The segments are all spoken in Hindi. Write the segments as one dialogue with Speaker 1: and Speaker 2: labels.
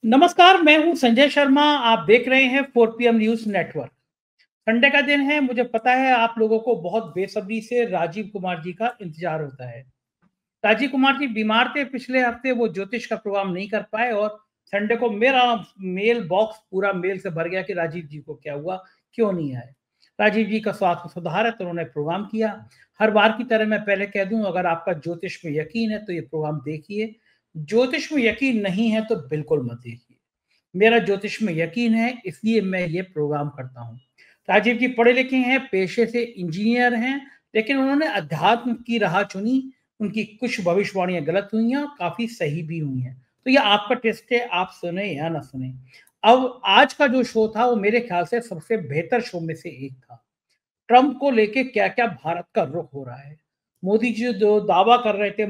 Speaker 1: नमस्कार, मैं हूं संजय शर्मा। आप देख रहे हैं 4 PM न्यूज नेटवर्क। संडे का दिन है। मुझे पता है आप लोगों को बहुत बेसब्री से राजीव कुमार जी का इंतजार होता है। राजीव कुमार जी बीमार थे पिछले हफ्ते, वो ज्योतिष का प्रोग्राम नहीं कर पाए और संडे को मेरा मेल बॉक्स पूरा मेल से भर गया कि राजीव जी को क्या हुआ, क्यों नहीं आए। राजीव जी का स्वास्थ्य सुधार है तो उन्होंने प्रोग्राम किया। हर बार की तरह मैं पहले कह दूं, अगर आपका ज्योतिष में यकीन है तो ये प्रोग्राम देखिए। ज्योतिष में यकीन नहीं है तो बिल्कुल मत देखिए। मेरा ज्योतिष में यकीन है इसलिए मैं ये प्रोग्राम करता हूँ। राजीव जी पढ़े लिखे हैं, पेशे से इंजीनियर हैं, लेकिन उन्होंने अध्यात्म की राह चुनी। उनकी कुछ भविष्यवाणियां गलत हुई हैं और काफी सही भी हुई हैं। तो ये आपका टेस्ट है, आप सुने या ना सुने। अब आज का जो शो था वो मेरे ख्याल से सबसे बेहतर शो में से एक था। ट्रंप को लेके क्या क्या भारत का रुख हो रहा है। मोदी जी जो दावा कर रहे थे,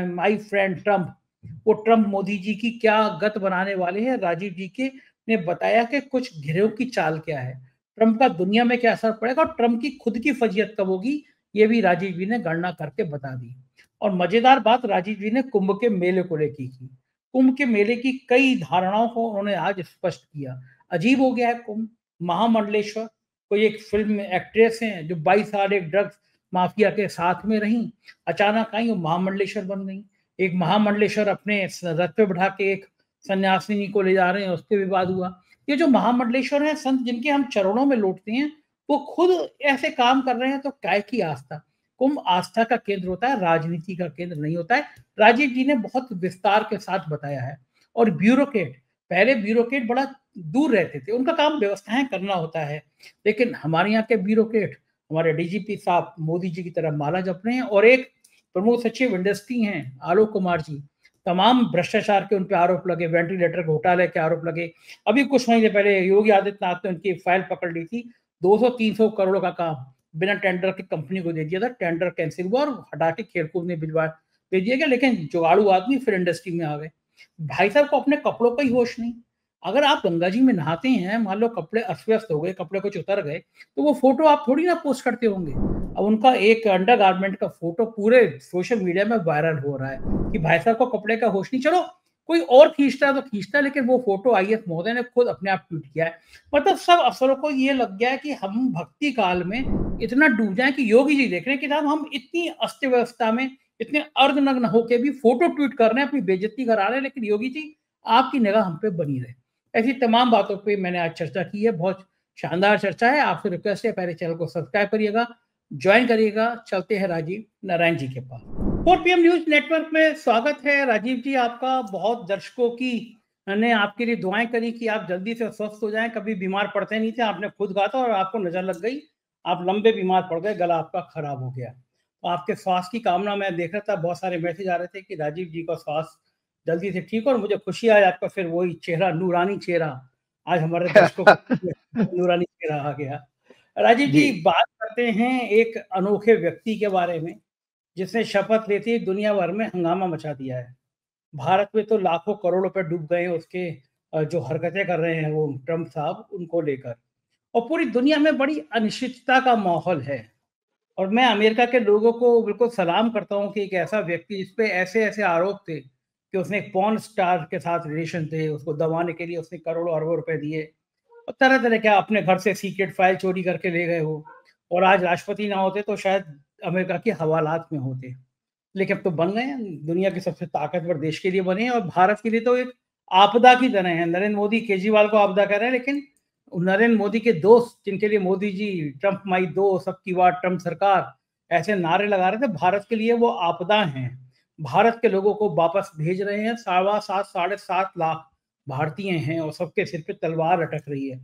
Speaker 1: माई फ्रेंड ट्रंप, वो ट्रंप मोदी जी की क्या गत बनाने वाले हैं। राजीव जी के ने बताया कि कुछ गिरोह की चाल क्या है, ट्रंप का दुनिया में क्या असर पड़ेगा और ट्रंप की खुद की फजीयत कब होगी, ये भी राजीव जी ने गणना करके बता दी। और मजेदार बात राजीव जी ने कुंभ के मेले को लेकर की। कुंभ के मेले की कई धारणाओं को उन्होंने आज स्पष्ट किया। अजीब हो गया है कुंभ। महामंडलेश्वर, कोई एक फिल्म एक्ट्रेस हैं जो 22 साल एक ड्रग्स माफिया के साथ में रहीं, अचानक आई वो महामंडलेश्वर बन गई। एक महामंडलेश्वर अपने रथ पे बैठा के एक सन्यासिनी को ले जा रहे हैं, उस पर विवाद हुआ। ये जो महामंडलेश्वर है, संत जिनके हम चरणों में लौटते हैं, वो खुद ऐसे काम कर रहे हैं तो काय की आस्था। कुंभ आस्था का केंद्र होता है, राजनीति का केंद्र नहीं होता है। राजीव जी ने बहुत विस्तार के साथ बताया है। और ब्यूरोक्रेट, पहले ब्यूरोक्रेट बड़ा दूर रहते थे, उनका काम व्यवस्थाएं करना होता है। लेकिन हमारे यहाँ के ब्यूरोक्रेट, हमारे डीजीपी साहब मोदी जी की तरह माला जप रहे हैं। और एक प्रमुख सचिव इंडस्ट्री हैं आलोक कुमार जी, तमाम भ्रष्टाचार के उन पर आरोप लगे, वेंटिलेटर घोटाले के आरोप लगे। अभी कुछ महीने पहले योगी आदित्यनाथ ने उनकी फाइल पकड़ ली थी। 200-300 करोड़ का काम बिना टेंडर की कंपनी को दे दिया था। टेंडर कैंसिल हुआ और हटा के खेलकूद में भिजवा दे दिया गया। लेकिन जुगाड़ू आदमी फिर इंडस्ट्री में आ गए। भाई साहब को अपने कपड़ों का ही होश नहीं। अगर आप गंगा जी में नहाते हैं, मान लो कपड़े अस्त व्यस्त हो गए, कपड़े कुछ उतर गए, तो वो फोटो आप थोड़ी ना पोस्ट करते होंगे। अब उनका एक अंडरगारमेंट का फोटो पूरे सोशल मीडिया में वायरल हो रहा है कि भाई साहब को कपड़े का होश नहीं। चलो कोई और खींचता है तो खींचता है, लेकिन वो फोटो आईएएस महोदय ने खुद अपने आप ट्वीट किया है। मतलब सब अफसरों को ये लग गया है कि हम भक्ति काल में इतना डूब जाए कि योगी जी देख रहे हैं कि साहब हम इतनी अस्त व्यवस्था में, इतने अर्धनग्न होके भी फोटो ट्वीट कर रहे हैं, अपनी बेइज्जती करा रहे हैं, लेकिन योगी जी आपकी निगाह हम पे बनी रहे। ऐसी तमाम बातों पे मैंने आज चर्चा की है। बहुत शानदार चर्चा है। आपसे रिक्वेस्ट है, पहले चैनल को सब्सक्राइब करिएगा, ज्वाइन करिएगा। चलते हैं राजीव नारायण जी के पास। 4 PM न्यूज नेटवर्क में स्वागत है। राजीव जी आपका, बहुत दर्शकों की ने आपके लिए दुआएं करी कि आप जल्दी से स्वस्थ हो जाएं। कभी बीमार पड़ते नहीं थे, आपने खुद कहा था और आपको नजर लग गई। आप लंबे बीमार पड़ गए, गला आपका खराब हो गया। तो आपके स्वास्थ्य की कामना मैं देख रहा था, बहुत सारे मैसेज आ रहे थे कि राजीव जी का स्वास्थ्य जल्दी से ठीक हो। और मुझे खुशी है आपका फिर वही चेहरा, नूरानी चेहरा आज हमारे दर्शकों को नूरानी चेहरा आ गया। राजीव
Speaker 2: जी।
Speaker 1: जी, बात करते हैं एक अनोखे व्यक्ति के बारे में जिसने शपथ लेते ही दुनिया भर में हंगामा मचा दिया है। भारत में तो लाखों करोड़ रुपए डूब गए हैं उसके जो हरकतें कर रहे हैं वो ट्रंप साहब, उनको लेकर। और पूरी दुनिया में बड़ी अनिश्चितता का माहौल है। और मैं अमेरिका के लोगों को बिल्कुल सलाम करता हूँ कि एक ऐसा व्यक्ति जिस पे ऐसे ऐसे आरोप थे कि उसने एक पॉर्न स्टार के साथ रिलेशन थे, उसको दबाने के लिए उसने करोड़ों अरबों रुपए दिए और तरह तरह के अपने घर से सीक्रेट फाइल चोरी करके ले गए हो। और आज राष्ट्रपति ना होते तो शायद अमेरिका के हवालात में होते। लेकिन अब तो बन गए हैं, दुनिया के सबसे ताकतवर देश के लिए बने हैं और भारत के लिए तो एक आपदा की तरह है। नरेंद्र मोदी केजरीवाल को आपदा कह रहे हैं, लेकिन नरेंद्र मोदी के दोस्त जिनके लिए मोदी जी ट्रंप माई दो, सबकी बात ट्रंप सरकार, ऐसे नारे लगा रहे थे, भारत के लिए वो आपदा हैं। भारत के लोगों को वापस भेज रहे हैं। 7.25 7.5 लाख भारतीय हैं और सबके सिर पे तलवार लटक रही है।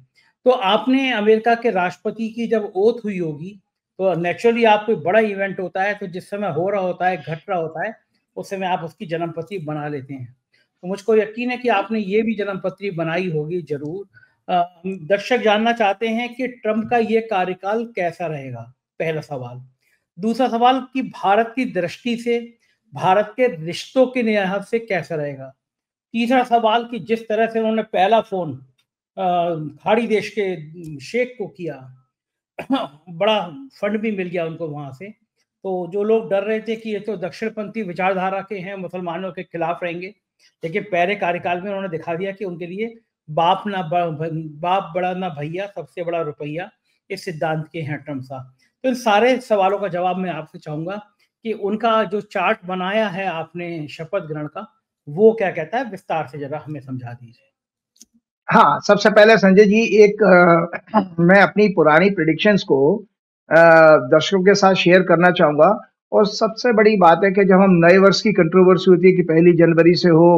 Speaker 1: तो आपने अमेरिका के राष्ट्रपति की जब ओथ हुई होगी तो नेचुरली आप कोई बड़ा इवेंट होता है तो जिस समय हो रहा होता है, घट रहा होता है, उस समय आप उसकी जन्मपत्री बना लेते हैं। तो मुझको यकीन है कि आपने ये भी जन्मपत्री बनाई होगी जरूर। दर्शक जानना चाहते हैं कि ट्रंप का ये कार्यकाल कैसा रहेगा, पहला सवाल। दूसरा सवाल कि भारत की दृष्टि से, भारत के रिश्तों के लिहाज से कैसा रहेगा। तीसरा सवाल कि जिस तरह से उन्होंने पहला फोन खाड़ी देश के शेख को किया, बड़ा फंड भी मिल गया उनको वहां से। तो जो लोग डर रहे थे कि ये तो दक्षिणपंथी विचारधारा के हैं, मुसलमानों के खिलाफ रहेंगे, लेकिन पहले कार्यकाल में उन्होंने दिखा दिया कि उनके लिए बाप बड़ा ना भैया, सबसे बड़ा रुपया, इस सिद्धांत के हैं ट्रम्प साहब। तो इन सारे सवालों का जवाब मैं आपसे चाहूंगा कि उनका जो चार्ट बनाया है आपने शपथ ग्रहण का, वो क्या कहता है, विस्तार से जरा हमें समझा दीजिए।
Speaker 2: हाँ, सबसे पहले संजय जी मैं अपनी पुरानी प्रेडिक्शंस को दर्शकों के साथ शेयर करना चाहूंगा। और सबसे बड़ी बात है कि जब हम नए वर्ष की कंट्रोवर्सी होती है कि 1 जनवरी से हो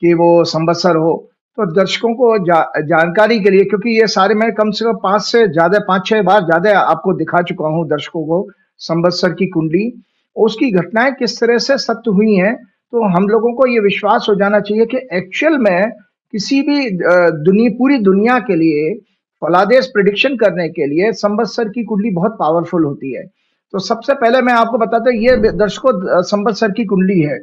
Speaker 2: कि वो संवत्सर हो, तो दर्शकों को जानकारी के लिए, क्योंकि ये सारे मैं कम से कम 5-6 बार ज्यादा आपको दिखा चुका हूँ दर्शकों को संवत्सर की कुंडली, उसकी घटनाएं किस तरह से सत्य हुई हैं, तो हम लोगों को ये विश्वास हो जाना चाहिए कि एक्चुअल में किसी भी पूरी दुनिया के लिए फलादेश प्रिडिक्शन करने के लिए संवत्सर की कुंडली बहुत पावरफुल होती है। तो सबसे पहले मैं आपको बताता हूँ, ये दर्शकों संवत्सर की कुंडली है,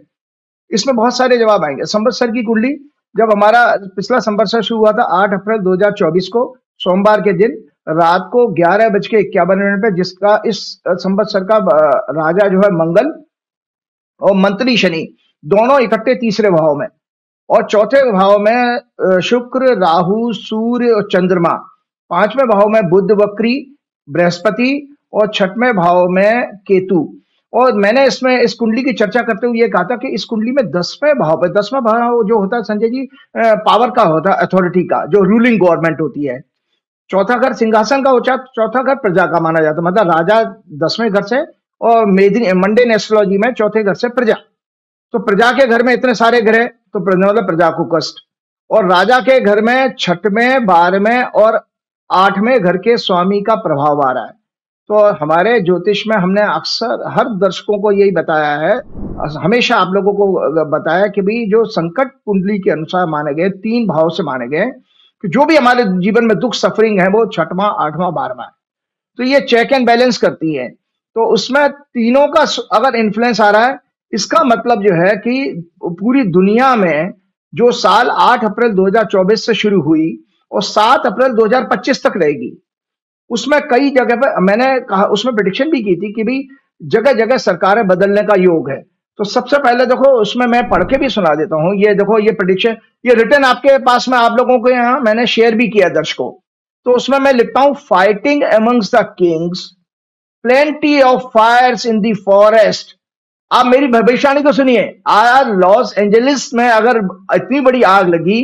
Speaker 2: इसमें बहुत सारे जवाब आएंगे। संवत्सर की कुंडली, जब हमारा पिछला संवत्सर शुरू हुआ था 8 अप्रैल 2024 को सोमवार के दिन रात को 11:51 पे, जिसका इस संवत्सर का राजा जो है मंगल और मंत्री शनि दोनों इकट्ठे तीसरे भाव में, और चौथे भाव में शुक्र, राहु, सूर्य और चंद्रमा, पांचवें भाव में बुध वक्री, बृहस्पति, और छठवें भाव में केतु। और मैंने इसमें इस कुंडली की चर्चा करते हुए ये कहा था कि इस कुंडली में 10वें भाव जो होता है संजय जी, पावर का होता है, अथॉरिटी का, जो रूलिंग गवर्नमेंट होती है। चौथा घर सिंहासन का होता है, चौथा घर प्रजा का माना जाता है, मतलब राजा 10वें घर से, और मंडेन एस्ट्रोलॉजी में चौथे घर से प्रजा। तो प्रजा के घर में इतने सारे ग्रह, तो मतलब प्रजा को कष्ट, और राजा के घर में 6वें, 12वें और 8वें घर के स्वामी का प्रभाव आ रहा है। तो हमारे ज्योतिष में हमने अक्सर हर दर्शकों को यही बताया है, हमेशा आप लोगों को बताया कि भाई जो संकट कुंडली के अनुसार माने गए, 3 भाव से माने गए कि जो भी हमारे जीवन में दुख सफरिंग है वो 6वां, 8वां, 12वां है। तो ये चेक एंड बैलेंस करती है। तो उसमें तीनों का अगर इन्फ्लुएंस आ रहा है, इसका मतलब जो है कि पूरी दुनिया में जो साल 8 अप्रैल 2024 से शुरू हुई और 7 अप्रैल 2025 तक रहेगी, उसमें कई जगह पर मैंने कहा, उसमें प्रेडिक्शन भी की थी कि भाई जगह जगह सरकारें बदलने का योग है। तो सबसे पहले देखो, उसमें मैं पढ़ के भी सुना देता हूं, ये देखो, ये प्रेडिक्शन, ये रिटर्न आपके पास में आप लोगों को यहाँ मैंने शेयर भी किया दर्शकों। तो उसमें मैं लिखता हूं, fighting amongst the kings, plenty of fires in the forest. आप मेरी भविष्यवाणी को सुनिए, आज लॉस एंजलिस में अगर इतनी बड़ी आग लगी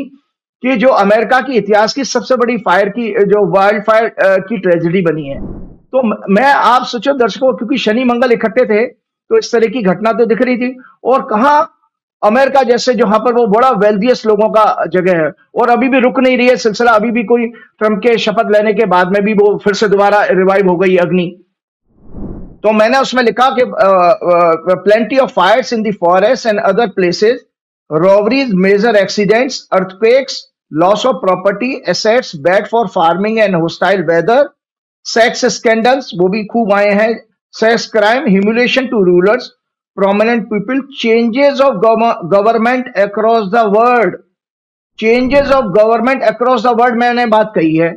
Speaker 2: कि जो अमेरिका की इतिहास की सबसे बड़ी फायर की, जो वाइल्ड फायर की ट्रेजेडी बनी है। तो मैं, आप सोचो दर्शकों, क्योंकि शनि मंगल इकट्ठे थे, तो इस तरह की घटना तो दिख रही थी। और कहा अमेरिका जैसे जहां पर वो बड़ा वेल्थियस्ट लोगों का जगह है, और अभी भी रुक नहीं रही है सिलसिला, अभी भी कोई ट्रंप के शपथ लेने के बाद में भी वो फिर से दोबारा रिवाइव हो गई अग्नि। तो मैंने उसमें लिखा कि plenty of fires in the forest and other places, robberies, major accidents, earthquakes, loss of property, assets, bad for farming and hostile weather, sex scandals, वो भी खूब आए हैं, sex crime, humiliation to rulers, prominent people, changes of government across the world, changes of government across the world मैंने बात कही है।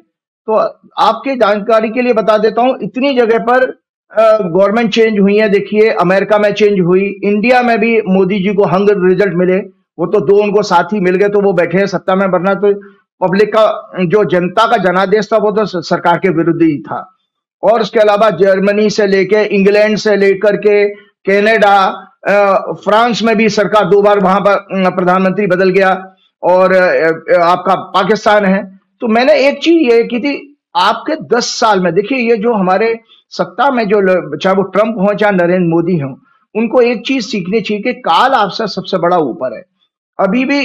Speaker 2: तो आपकी जानकारी के लिए बता देता हूं, इतनी जगह पर गवर्नमेंट चेंज हुई है। देखिए, अमेरिका में चेंज हुई, इंडिया में भी मोदी जी को हंग रिजल्ट मिले, वो तो 2 उनको साथी मिल गए तो वो बैठे हैं सत्ता में, वरना तो पब्लिक का, जो जनता का जनादेश था, वो तो सरकार के विरुद्ध ही था। और उसके अलावा जर्मनी से लेके, इंग्लैंड से लेकर के कनाडा, फ्रांस में भी सरकार 2 बार वहां पर प्रधानमंत्री बदल गया, और आपका पाकिस्तान है। तो मैंने एक चीज ये की थी, आपके 10 साल में देखिए, ये जो हमारे सत्ता में जो, चाहे वो ट्रंप हो चाहे नरेंद्र मोदी हो, उनको एक चीज सीखनी चाहिए कि काल आपसे सबसे बड़ा ऊपर है। अभी भी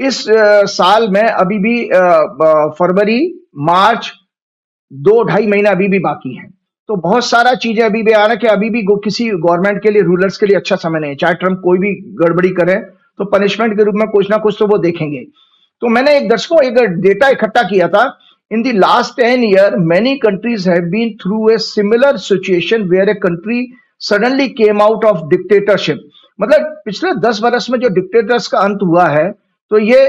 Speaker 2: इस साल में अभी भी फरवरी, मार्च, 2-2.5 महीना अभी भी बाकी है। तो बहुत सारा चीजें अभी भी आ रहा है कि अभी भी किसी गवर्नमेंट के लिए, रूलर्स के लिए अच्छा समय नहीं है। चाहे ट्रंप कोई भी गड़बड़ी करे तो पनिशमेंट के रूप में कुछ ना कुछ तो वो देखेंगे। तो मैंने एक डेटा इकट्ठा किया था। In the last 10 years, many countries have been through a similar situation where a country suddenly came out of dictatorship. मतलब पिछले 10 वर्ष में जो डिक्टेटर्स का अंत हुआ है, तो ये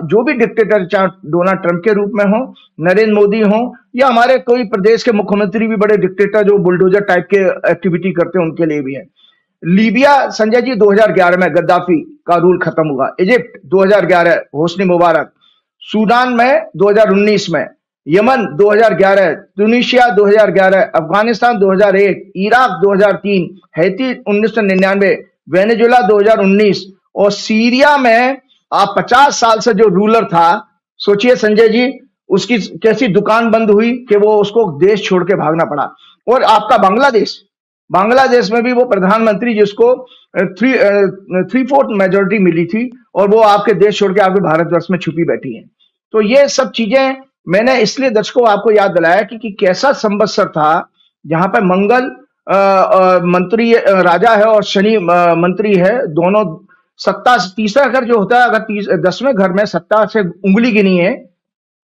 Speaker 2: जो भी डिक्टेटर, चाहे डोनाल्ड ट्रंप के रूप में हो, नरेंद्र मोदी हो, या हमारे कोई प्रदेश के मुख्यमंत्री भी बड़े डिक्टेटर जो बुलडोजर टाइप के एक्टिविटी करते हैं, उनके लिए भी है। लीबिया संजय जी 2011 में गद्दाफी का रूल खत्म हुआ। Egypt 2011 Hosni Mubarak. सूडान में 2019 में। Yemen 2011, Tunisia 2011, Afghanistan 2001, Iraq 2003, Haiti 1999, Venezuela 2019 और सीरिया में आप 50 साल से जो रूलर था, सोचिए संजय जी उसकी कैसी दुकान बंद हुई कि वो उसको देश छोड़ के भागना पड़ा। और आपका बांग्लादेश में भी वो प्रधानमंत्री जिसको 3/4 मेजोरिटी मिली थी और वो आपके देश छोड़ के आपके भारतवर्ष में छुपी बैठी है। तो ये सब चीजें मैंने इसलिए दर्शकों आपको याद दिलाया कि कैसा संवत्सर था जहां पर मंगल मंत्री राजा है और शनि मंत्री है, दोनों सत्ता। तीसरा घर जो होता है, अगर 10वें घर में सत्ता से उंगली गिनी है,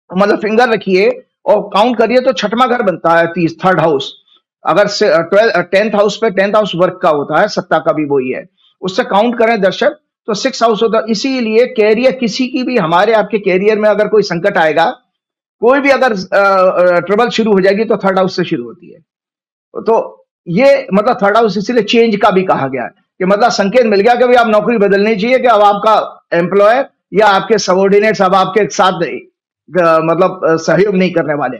Speaker 2: मतलब फिंगर रखिए और काउंट करिए तो छठवां घर बनता है, थर्ड हाउस। अगर 10th हाउस पे 10th हाउस वर्क का होता है, सत्ता का भी वही है, उससे काउंट करें दर्शक तो 6 हाउस होता है। इसीलिए कैरियर किसी की भी, हमारे आपके कैरियर में अगर कोई संकट आएगा, कोई भी अगर ट्रबल शुरू हो जाएगी तो 3rd हाउस से शुरू होती है। तो ये मतलब 3rd हाउस इसीलिए चेंज का भी कहा गया है कि मतलब संकेत मिल गया कि भाई आप नौकरी बदलनी चाहिए, कि अब आपका एम्प्लॉयर या आपके सबऑर्डिनेट्स अब आपके साथ मतलब सहयोग नहीं करने वाले।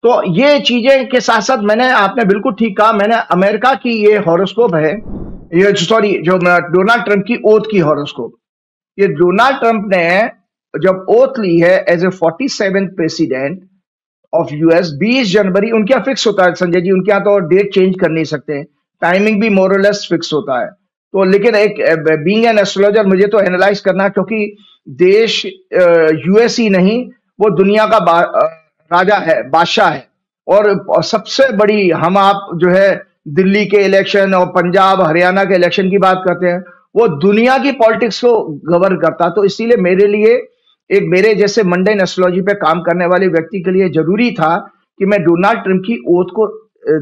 Speaker 2: तो ये चीजें के साथ साथ मैंने, आपने बिल्कुल ठीक कहा, मैंने अमेरिका की ये हॉरोस्कोप है, ये सॉरी जो डोनाल्ड ट्रंप की ओथ की हॉरोस्कोप, ये डोनाल्ड ट्रंप ने जब ओथ ली है as a 47th president of US, 20 जनवरी उनके यहाँ फिक्स होता है संजय जी, उनके यहाँ तो डेट चेंज कर नहीं सकते, टाइमिंग भी मोर और लेस फिक्स होता है। तो लेकिन एक बीइंग एन एस्ट्रोलॉजर मुझे तो एनालाइज करना, क्योंकि देश यूएस ही नहीं, वो दुनिया का राजा है, बादशाह है। और सबसे बड़ी, हम आप जो है दिल्ली के इलेक्शन और पंजाब हरियाणा के इलेक्शन की बात करते हैं, वो दुनिया की पॉलिटिक्स को गवर्न करता। तो इसीलिए मेरे लिए, एक मेरे जैसे मंडेन एस्ट्रोलॉजी पे काम करने वाले व्यक्ति के लिए जरूरी था कि मैं डोनाल्ड ट्रंप की ओथ को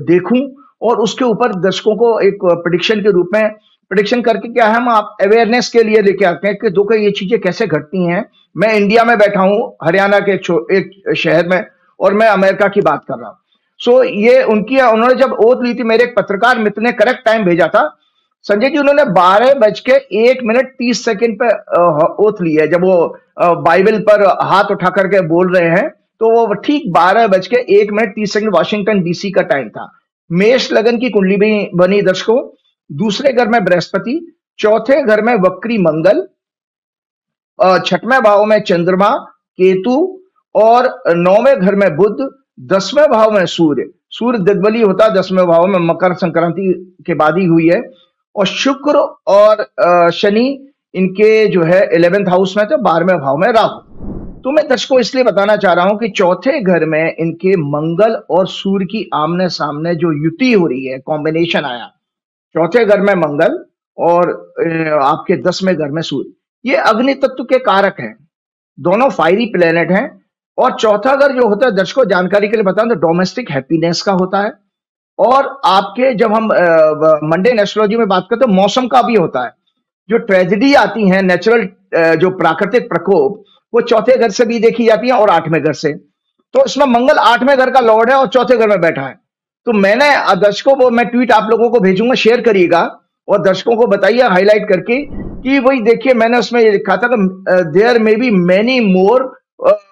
Speaker 2: देखूं और उसके ऊपर दर्शकों को एक प्रेडिक्शन के रूप में, प्रेडिक्शन करके क्या है, हम आप अवेयरनेस के लिए लेके आते हैं कि देखो ये चीजें कैसे घटती हैं। मैं इंडिया में बैठा हूं, हरियाणा के एक शहर में, और मैं अमेरिका की बात कर रहा हूं। सो ये उन्होंने जब ओथ ली थी, मेरे एक पत्रकार मित्र ने करेक्ट टाइम भेजा था संजय जी, उन्होंने 12:01:30 पे ओथ ली है। जब वो बाइबल पर हाथ उठा करके बोल रहे हैं, तो वो ठीक 12:01:30 वाशिंगटन डीसी का टाइम था। मेष लगन की कुंडली भी बनी दर्शकों, दूसरे घर में बृहस्पति, चौथे घर में वक्री मंगल, 6वें भाव में चंद्रमा केतु, और 9वें घर में बुध, 10वें भाव में सूर्य दिग्बली होता है 10वें भाव में, मकर संक्रांति के बाद ही हुई है। और शुक्र और शनि इनके जो है 11th हाउस में, तो 12वें भाव में राहु। तो मैं दर्शकों इसलिए बताना चाह रहा हूं कि चौथे घर में इनके मंगल और सूर्य की आमने सामने जो युति हो रही है, कॉम्बिनेशन आया, चौथे घर में मंगल और आपके 10वें घर में सूर्य, ये अग्नि तत्व के कारक हैं, दोनों फायरी प्लेनेट हैं। और चौथा घर जो होता है दर्शकों, जानकारी के लिए बताऊं तो डोमेस्टिक हैप्पीनेस का होता है। और आपके जब हम मंडेन एस्ट्रोलॉजी में बात करते हैं, मौसम का भी होता है। जो ट्रेजेडी आती है, नेचुरल जो प्राकृतिक प्रकोप, वो चौथे घर से भी देखी जाती है और 8वें घर से। तो इसमें मंगल 8वें घर का लॉर्ड है और चौथे घर में बैठा है। तो मैंने दर्शकों को, मैं ट्वीट आप लोगों को भेजूंगा, शेयर करिएगा और दर्शकों को बताइए हाईलाइट करके कि वही देखिए, मैंने उसमें लिखा था कि there may be many more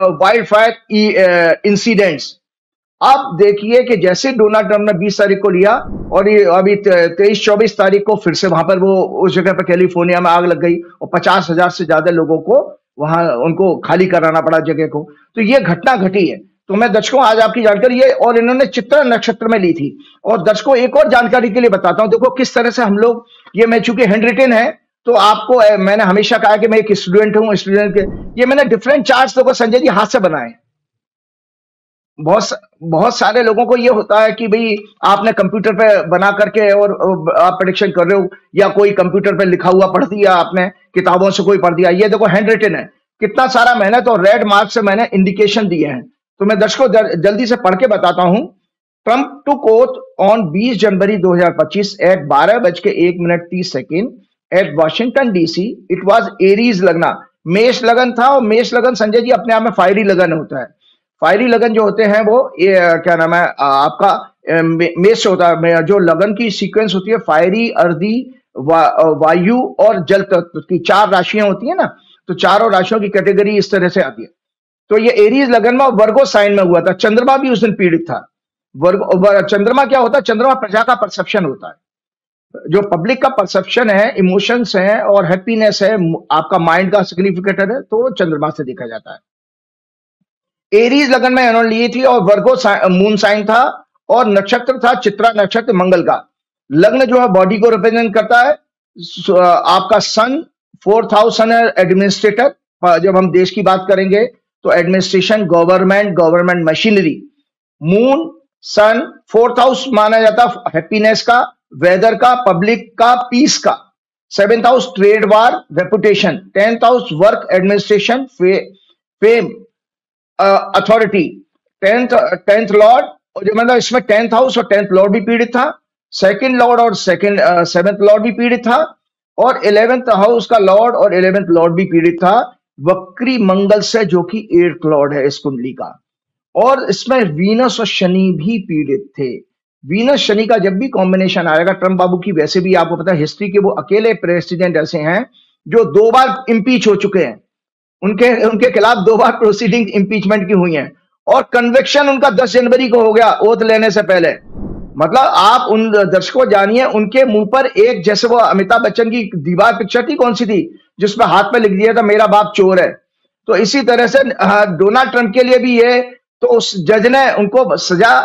Speaker 2: wild fire incidents. अब देखिए कि जैसे डोनाल्ड ट्रंप ने 20 तारीख को लिया और ये अभी 23-24 तारीख को फिर से वहां पर वो उस जगह पर कैलिफोर्निया में आग लग गई और 50,000 से ज्यादा लोगों को वहां उनको खाली कराना पड़ा जगह को। तो ये घटना घटी है। तो मैं दर्शकों आज आपकी जानकारी ये, और इन्होंने चित्रा नक्षत्र में ली थी। और दर्शकों एक और जानकारी के लिए बताता हूं, देखो किस तरह से हम लोग, ये मैं चूंकि हैंड रिटन है तो आपको, मैंने हमेशा कहा कि मैं एक स्टूडेंट हूं, स्टूडेंट के ये मैंने डिफरेंट चार्ट्स देखो संजय जी हाथ से बनाए। बहुत सारे लोगों को ये होता है कि भाई आपने कंप्यूटर पे बना करके और आप प्रेडिक्शन कर रहे हो, या कोई कंप्यूटर पे लिखा हुआ पढ़ दिया आपने, किताबों से कोई पढ़ दिया। ये देखो हैंड रिटन है, कितना सारा मेहनत और रेड मार्क से मैंने इंडिकेशन दिए हैं। तो मैं दर्शकों जल्दी से पढ़ के बताता हूं। Trump took oath on 20 January 2025 at 12:01:30 at Washington DC. It was Aries lagna, मेष लगन था। और मेष लगन संजय जी अपने आप में फायरी लगन होता है। फायरी लगन जो होते हैं वो क्या नाम है आपका, मेष होता है। जो लगन की सीक्वेंस होती है फायरी, अर्दी, वायु और जल तत्व की 4 राशियां होती है ना, तो चारों राशियों की कैटेगरी इस तरह से आती है। तो ये एरीज लगन में वर्गो साइन में हुआ था। चंद्रमा भी उस दिन पीड़ित था। चंद्रमा क्या होता है? चंद्रमा प्रजा का परसेप्शन होता है, जो पब्लिक का परसेप्शन है, इमोशंस है और हैप्पीनेस है, आपका माइंड का सिग्निफिकेटर है, तो चंद्रमा से देखा जाता है। एरीज लगन में इन्होंने ली थी और वर्गो मून साइन था और नक्षत्र था चित्रा नक्षत्र मंगल का। लग्न जो है बॉडी को रिप्रेजेंट करता है। आपका सन 4th हाउस सन एडमिनिस्ट्रेटर। जब हम देश की बात करेंगे तो administration, government machinery. Moon sun 4th house माना जाता हैप्पीनेस का, वेदर का, पब्लिक का, पीस का। 7th house trade war, reputation. 10th house work, administration, fame, authority. 10th Lord, और जो मतलब इसमें 10th हाउस और 10th लॉर्ड भी पीड़ित था। 2nd लॉर्ड और 7th लॉर्ड भी पीड़ित था और 11th हाउस का लॉर्ड और 11th लॉर्ड भी पीड़ित था वक्री मंगल से, जो कि 8th लॉर्ड है इस कुंडली का। और इसमें वीनस और शनि भी पीड़ित थे। वीनस शनि का जब भी कॉम्बिनेशन आएगा, ट्रंप बाबू की वैसे भी आपको पता है हिस्ट्री के वो अकेले प्रेसिडेंट ऐसे हैं जो 2 बार इम्पीच हो चुके हैं। उनके खिलाफ 2 बार प्रोसीडिंग इम्पीचमेंट की हुई हैं और कन्विक्शन उनका 10 जनवरी को हो गया ओथ लेने से पहले। मतलब आप उन दर्शकों जानिए, उनके मुंह पर एक, जैसे वो अमिताभ बच्चन की दीवार पिक्चर थी, कौन सी थी, जिसमें हाथ में लिख दिया था मेरा बाप चोर है। तो इसी तरह से डोनाल्ड ट्रंप के लिए भी ये, तो उस जज ने उनको सजा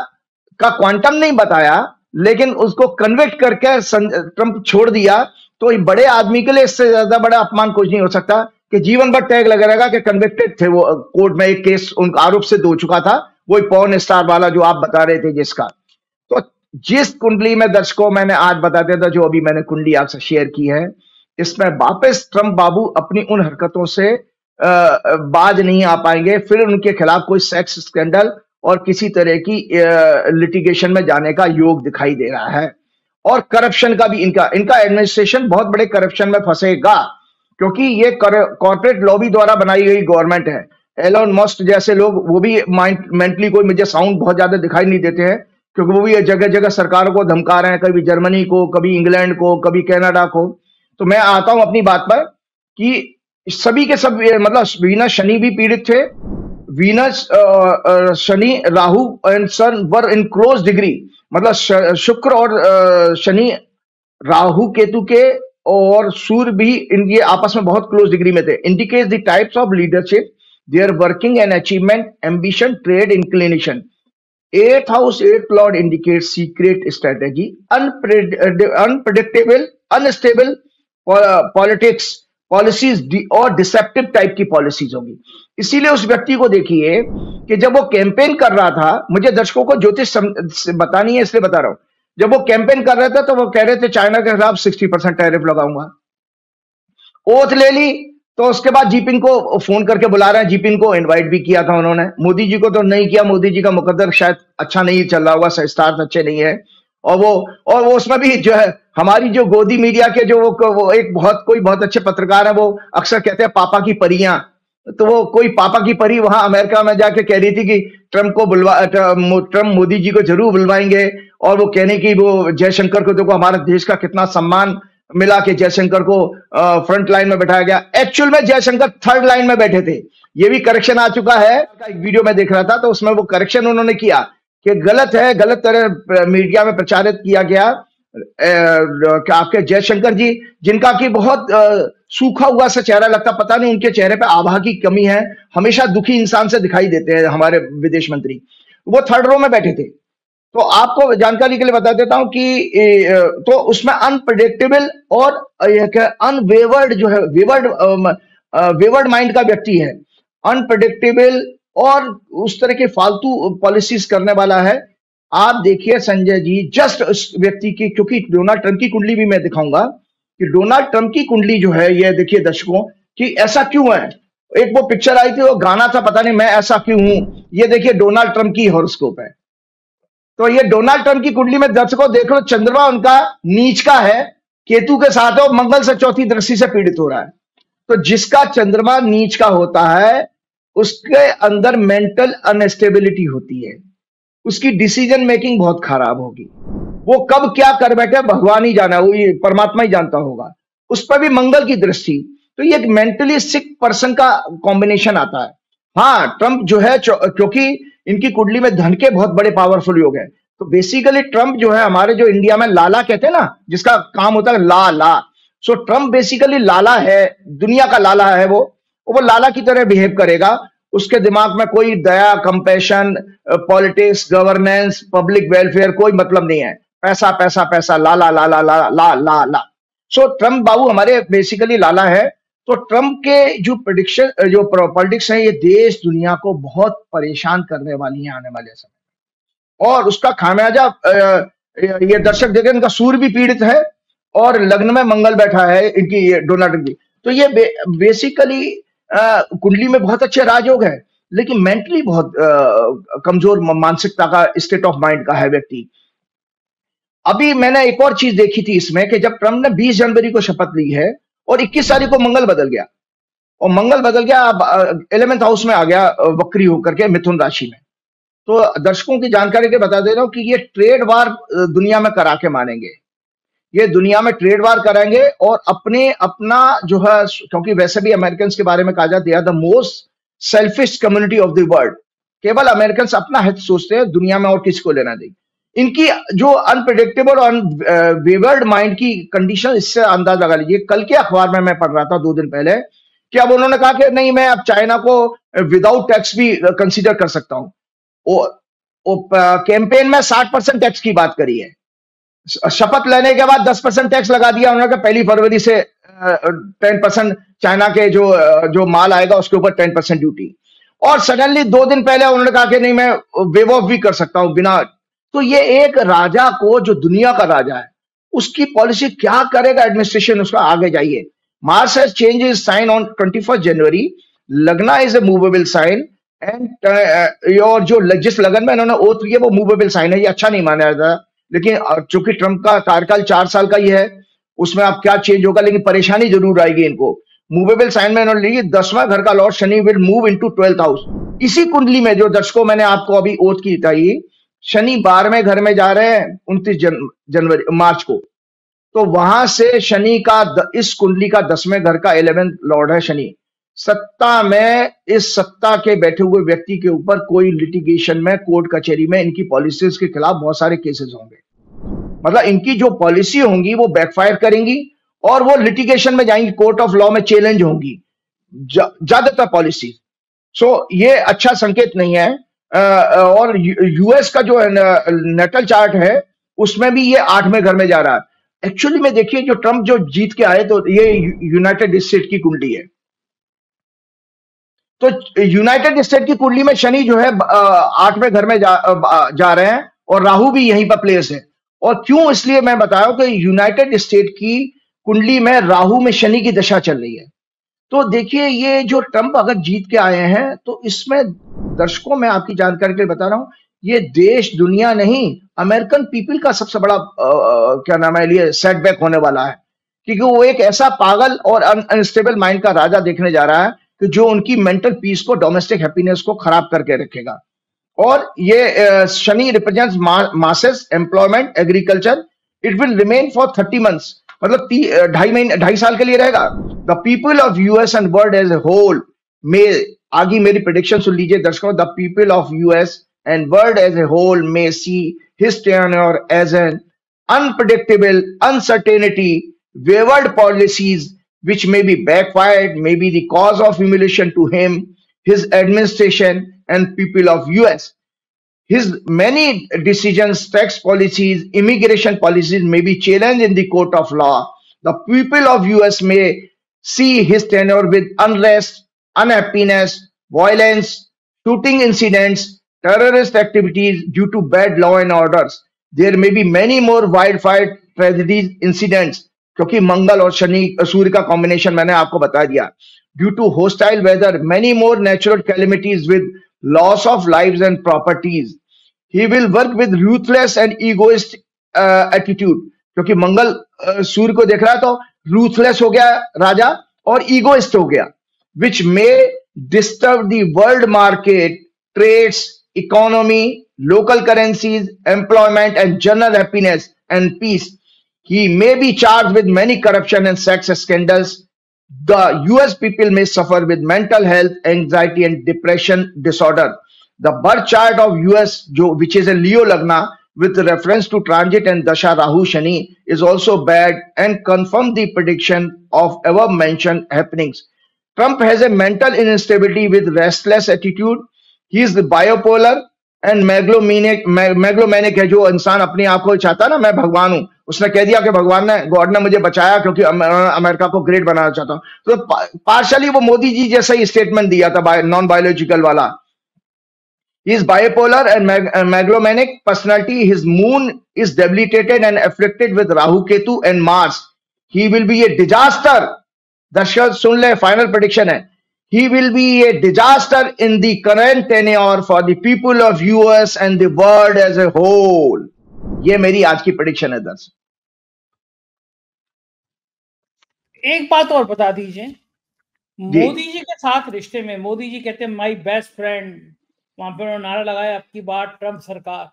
Speaker 2: का क्वांटम नहीं बताया, लेकिन उसको कन्विक्ट करके ट्रंप छोड़ दिया। तो बड़े आदमी के लिए इससे ज्यादा बड़ा अपमान कुछ नहीं हो सकता कि जीवन भर टैग लगा रहेगा कि कन्विक्टेड थे। वो कोर्ट में एक केस उनका आरोप सिद्ध हो चुका था, वही पॉर्न स्टार वाला जो आप बता रहे थे जिसका। तो जिस कुंडली में दर्शकों मैंने आज बता दिया था, जो अभी मैंने कुंडली आपसे शेयर की है, इसमें वापस ट्रंप बाबू अपनी उन हरकतों से बाज नहीं आ पाएंगे। फिर उनके खिलाफ कोई सेक्स स्कैंडल और किसी तरह की लिटिगेशन में जाने का योग दिखाई दे रहा है। और करप्शन का भी इनका एडमिनिस्ट्रेशन बहुत बड़े करप्शन में फंसेगा, क्योंकि ये कॉर्पोरेट लॉबी द्वारा बनाई गई गवर्नमेंट है। एलोन मस्क जैसे लोग, वो भी मेंटली कोई मुझे साउंड बहुत ज्यादा दिखाई नहीं देते हैं, क्योंकि वो भी जगह जगह सरकारों को धमका रहे हैं, कभी जर्मनी को, कभी इंग्लैंड को, कभी कनाडा को। तो मैं आता हूं अपनी बात पर कि सभी के सब, मतलब वीनस शनि भी पीड़ित थे। Venus Shani Rahu and sun were in close degree, मतलब शुक्र और शनि राहु केतु के और सूर्य भी ये आपस में बहुत क्लोज डिग्री में थे। Indicates the types of leadership, their working and achievement, ambition, trade, inclination. 8th house 8th lord indicate secret strategy, unpredictable, unstable politics, policies और डिसेप्टिव टाइप की पॉलिसीज होंगी। इसीलिए उस व्यक्ति को देखिए कि जब वो कैंपेन कर रहा था, मुझे दर्शकों को ज्योतिष बतानी है इसलिए बता रहा हूं, जब वो कैंपेन कर रहे थे तो वो कह रहे थे चाइना के खिलाफ 60% टैरिफ लगाऊंगा। ओथ ले ली, तो उसके बाद जीपिंग को फोन करके बुला रहे हैं। जीपिंग को इनवाइट भी किया था उन्होंने, मोदी जी को तो नहीं किया। मोदी जी का मुकद्दर शायद अच्छा नहीं चल रहा होगा, संस्कार अच्छे नहीं है। और वो उसमें भी जो है हमारी जो गोदी मीडिया के जो वो एक बहुत अच्छे पत्रकार है, वो अक्सर कहते हैं पापा की परियां। तो वो कोई पापा की परी वहां अमेरिका में जाके कह रही थी कि ट्रंप मोदी जी को जरूर बुलवाएंगे, और वो कहने की वो जयशंकर को, देखो हमारे देश का कितना सम्मान मिला कि जयशंकर को फ्रंट लाइन में बैठाया गया। एक्चुअल में जयशंकर 3rd लाइन में बैठे थे। ये भी करेक्शन आ चुका है। एक वीडियो में देख रहा था तो उसमें वो करेक्शन उन्होंने किया कि गलत है, गलत तरह मीडिया में प्रचारित किया गया कि आपके जयशंकर जी, जिनका कि बहुत सूखा हुआ सा चेहरा लगता, पता नहीं उनके चेहरे पे आभा की कमी है, हमेशा दुखी इंसान से दिखाई देते हैं हमारे विदेश मंत्री, वो 3rd रो में बैठे थे। तो आपको जानकारी के लिए बता देता हूं कि तो उसमें अनप्रेडिक्टेबल और अनवेवर्ड जो है, वेवर्ड माइंड का व्यक्ति है, अनप्रेडिक्टेबल और उस तरह के फालतू पॉलिसीज करने वाला है। आप देखिए संजय जी, जस्ट उस व्यक्ति की, क्योंकि डोनाल्ड ट्रंप की कुंडली भी मैं दिखाऊंगा कि डोनाल्ड ट्रंप की कुंडली जो है, ये देखिए दर्शकों कि ऐसा क्यों है। एक वो पिक्चर आई थी, वो गाना था, पता नहीं मैं ऐसा क्यों हूं। ये देखिए डोनाल्ड ट्रंप की हॉरोस्कोप है। तो ये डोनाल्ड ट्रंप की कुंडली में दर्शकों देख लो, चंद्रमा उनका नीच का है, केतु के साथ है, मंगल से 4थी दृष्टि से पीड़ित हो रहा है। तो जिसका चंद्रमा नीच का होता है, उसके अंदर मेंटल अनस्टेबिलिटी होती है, उसकी डिसीजन मेकिंग बहुत खराब होगी। वो कब क्या कर बैठे भगवान ही जाना, वो ये परमात्मा ही जानता होगा। उस पर भी मंगल की दृष्टि, तो ये एक मेंटली सिक पर्सन का कॉम्बिनेशन आता है। हाँ, ट्रंप जो है क्योंकि इनकी कुंडली में धन के बहुत बड़े पावरफुल योग है, तो बेसिकली ट्रंप जो है हमारे जो इंडिया में लाला कहते हैं ना, जिसका काम होता है ला ला, सो ट्रंप बेसिकली लाला है, दुनिया का लाला है। वो लाला की तरह बिहेव करेगा। उसके दिमाग में कोई दया, compassion, politics, governance, public welfare कोई मतलब नहीं है। पैसा पैसा पैसा, लाला लाला लाला ला ला ला। सो ट्रंप बाबू हमारे बेसिकली लाला है। तो ट्रंप के जो प्रेडिक्शन, जो पॉलिटिक्स है, ये देश दुनिया को बहुत परेशान करने वाली है आने वाले समय। और उसका खामियाजा ये दर्शक देखें, इनका सूर्य भी पीड़ित है और लग्न में मंगल बैठा है इनकी, डोनाल्ड की। तो ये बेसिकली कुंडली में बहुत अच्छे राजयोग है, लेकिन मेंटली बहुत कमजोर मानसिकता का, स्टेट ऑफ माइंड का है व्यक्ति। अभी मैंने एक और चीज देखी थी इसमें कि जब ट्रंप ने 20 जनवरी को शपथ ली है और 21 तारीख को मंगल बदल गया, और मंगल बदल गया, अब 11th हाउस में आ गया वक्री होकर के मिथुन राशि में। तो दर्शकों की जानकारी के बता दे रहा हूं कि ये ट्रेड वार दुनिया में करा के मानेंगे। ये दुनिया में ट्रेड वार कराएंगे और अपना जो है, क्योंकि वैसे भी अमेरिकन के बारे में कहा जाता है the most selfish community of the world. केवल अमेरिकन अपना हित सोचते हैं, दुनिया में और किसी को लेना नहीं। इनकी जो अनप्रेडिक्टेबल और वेवर्ड माइंड की कंडीशन, इससे अंदाज लगा लीजिए। कल के अखबार में मैं पढ़ रहा था 2 दिन पहले कि अब उन्होंने कहा कि नहीं, मैं अब चाइना को विदाउट टैक्स भी कंसीडर कर सकता हूं। कैंपेन में 60% टैक्स की बात करी है, शपथ लेने के बाद 10% टैक्स लगा दिया उन्होंने, 1 फरवरी से 10% चाइना के जो माल आएगा उसके ऊपर 10% ड्यूटी। और सडनली 2 दिन पहले उन्होंने कहा कि नहीं, मैं वेव ऑफ भी कर सकता हूं बिना। तो ये एक राजा को, जो दुनिया का राजा है, उसकी पॉलिसी क्या करेगा एडमिनिस्ट्रेशन, उसका आगे जाइए। Mars has change his sign on 21 January. Lagna is a movable sign and और जो जिस लगन में इन्होंने ओथ लिया वो मूवेबल साइन है, ये अच्छा नहीं माना जाता। लेकिन चूंकि ट्रंप का कार्यकाल 4 साल का ही है, उसमें अब क्या चेंज होगा, लेकिन परेशानी जरूर आएगी इनको। मूवेबल साइन में इन्होंने ली, 10वां घर का Lord Shani will move into 12th house. इसी कुंडली में जो दर्शकों मैंने आपको अभी ओथ की बताई, शनि 12वें घर में जा रहे हैं 29 मार्च को। तो वहां से शनि का इस कुंडली का 10वें घर का 11th लॉर्ड है शनि। सत्ता में, इस सत्ता के बैठे हुए व्यक्ति के ऊपर कोई लिटिगेशन में, कोर्ट कचहरी में इनकी पॉलिसीज के खिलाफ बहुत सारे केसेस होंगे। मतलब इनकी जो पॉलिसी होंगी वो बैकफायर करेंगी और वो लिटिगेशन में जाएंगी, कोर्ट ऑफ लॉ में चैलेंज होंगी ज्यादातर पॉलिसी। सो ये अच्छा संकेत नहीं है। और यूएस का जो नेटल चार्ट है उसमें भी ये 8वें घर में जा रहा है। एक्चुअली में देखिए, जो ट्रंप जो जीत के आए, तो ये यूनाइटेड स्टेट की कुंडली है। तो यूनाइटेड स्टेट की कुंडली में शनि जो है 8वें घर में जा रहे हैं और राहु भी यहीं पर प्लेस है। और क्यों, इसलिए मैं बताया कि यूनाइटेड स्टेट की कुंडली में राहु में शनि की दशा चल रही है। तो देखिए, ये जो ट्रंप अगर जीत के आए हैं, तो इसमें दर्शकों में आपकी जानकारी के लिए बता रहा हूं, ये देश दुनिया नहीं, अमेरिकन पीपल का सबसे बड़ा क्या नाम है, ये सेटबैक होने वाला है। क्योंकि वो एक ऐसा पागल और अनस्टेबल माइंड का राजा देखने जा रहा है कि जो उनकी मेंटल पीस को, डोमेस्टिक हैप्पीनेस को खराब करके रखेगा। और ये Shani represents masses, employment, agriculture. It will remain for 30 months, मतलब 2.5 साल के लिए रहेगा। The people of US and world as a whole में, आगे मेरी प्रेडिक्शन सुन लीजिए दर्शकों, the people of US and world as a whole में see his tenure as an unpredictable, uncertainty, wavered policies which may be backfired, may be the cause of humiliation to him, his administration and people of US. His many decisions, tax policies, immigration policies may be challenged in the court of law. The people of US may see his tenure with unrest, unhappiness, violence, shooting incidents, terrorist activities due to bad law and orders. There may be many more wildfire tragedies, incidents, क्योंकि मंगल और शनि सूर्य का कॉम्बिनेशन मैंने आपको बता दिया। Due to hostile weather, many more natural calamities with loss of lives and properties. He will work with ruthless and egoist attitude, क्योंकि मंगल सूर्य को देख रहा है, तो रूथलेस हो गया राजा और ईगोइस्ट हो गया, which may disturb the world market, trades, economy, local currencies, employment and general happiness. and peace. He may be charged with many corruption and sex scandals. The US people may suffer with mental health, anxiety, and depression disorder. The birth chart of US, which is a Leo Lagna with reference to transit and Dasha Rahu Shani, is also bad and confirm the prediction of above mentioned happenings. Trump has a mental instability with restless attitude. He is bipolar and megalomaniac है, जो इंसान अपने आप को चाहता है ना मैं भगवान हूं, उसने कह दिया कि भगवान ने गॉड ने मुझे बचाया क्योंकि अमेरिका को ग्रेट बनाना चाहता हूं, तो पार्शली वो मोदी जी जैसा ही स्टेटमेंट दिया था नॉन बायोलॉजिकल वाला. He is bipolar and megalomaniac personality. His moon is debilitated and afflicted with Rahu, Ketu and Mars. He will be a disaster. दर्शक सुन ले, फाइनल प्रेडिक्शन है. He will be a disaster in the current tenure for the people of US and the world as a whole. ये मेरी आज की प्रेडिक्शन है दर्शक.
Speaker 1: एक बात और बता दीजिए, मोदी जी के साथ रिश्ते में, मोदी जी कहते हैं माय बेस्ट फ्रेंड, वहां पर उन्होंने नारा लगाया अब की बार ट्रंप सरकार,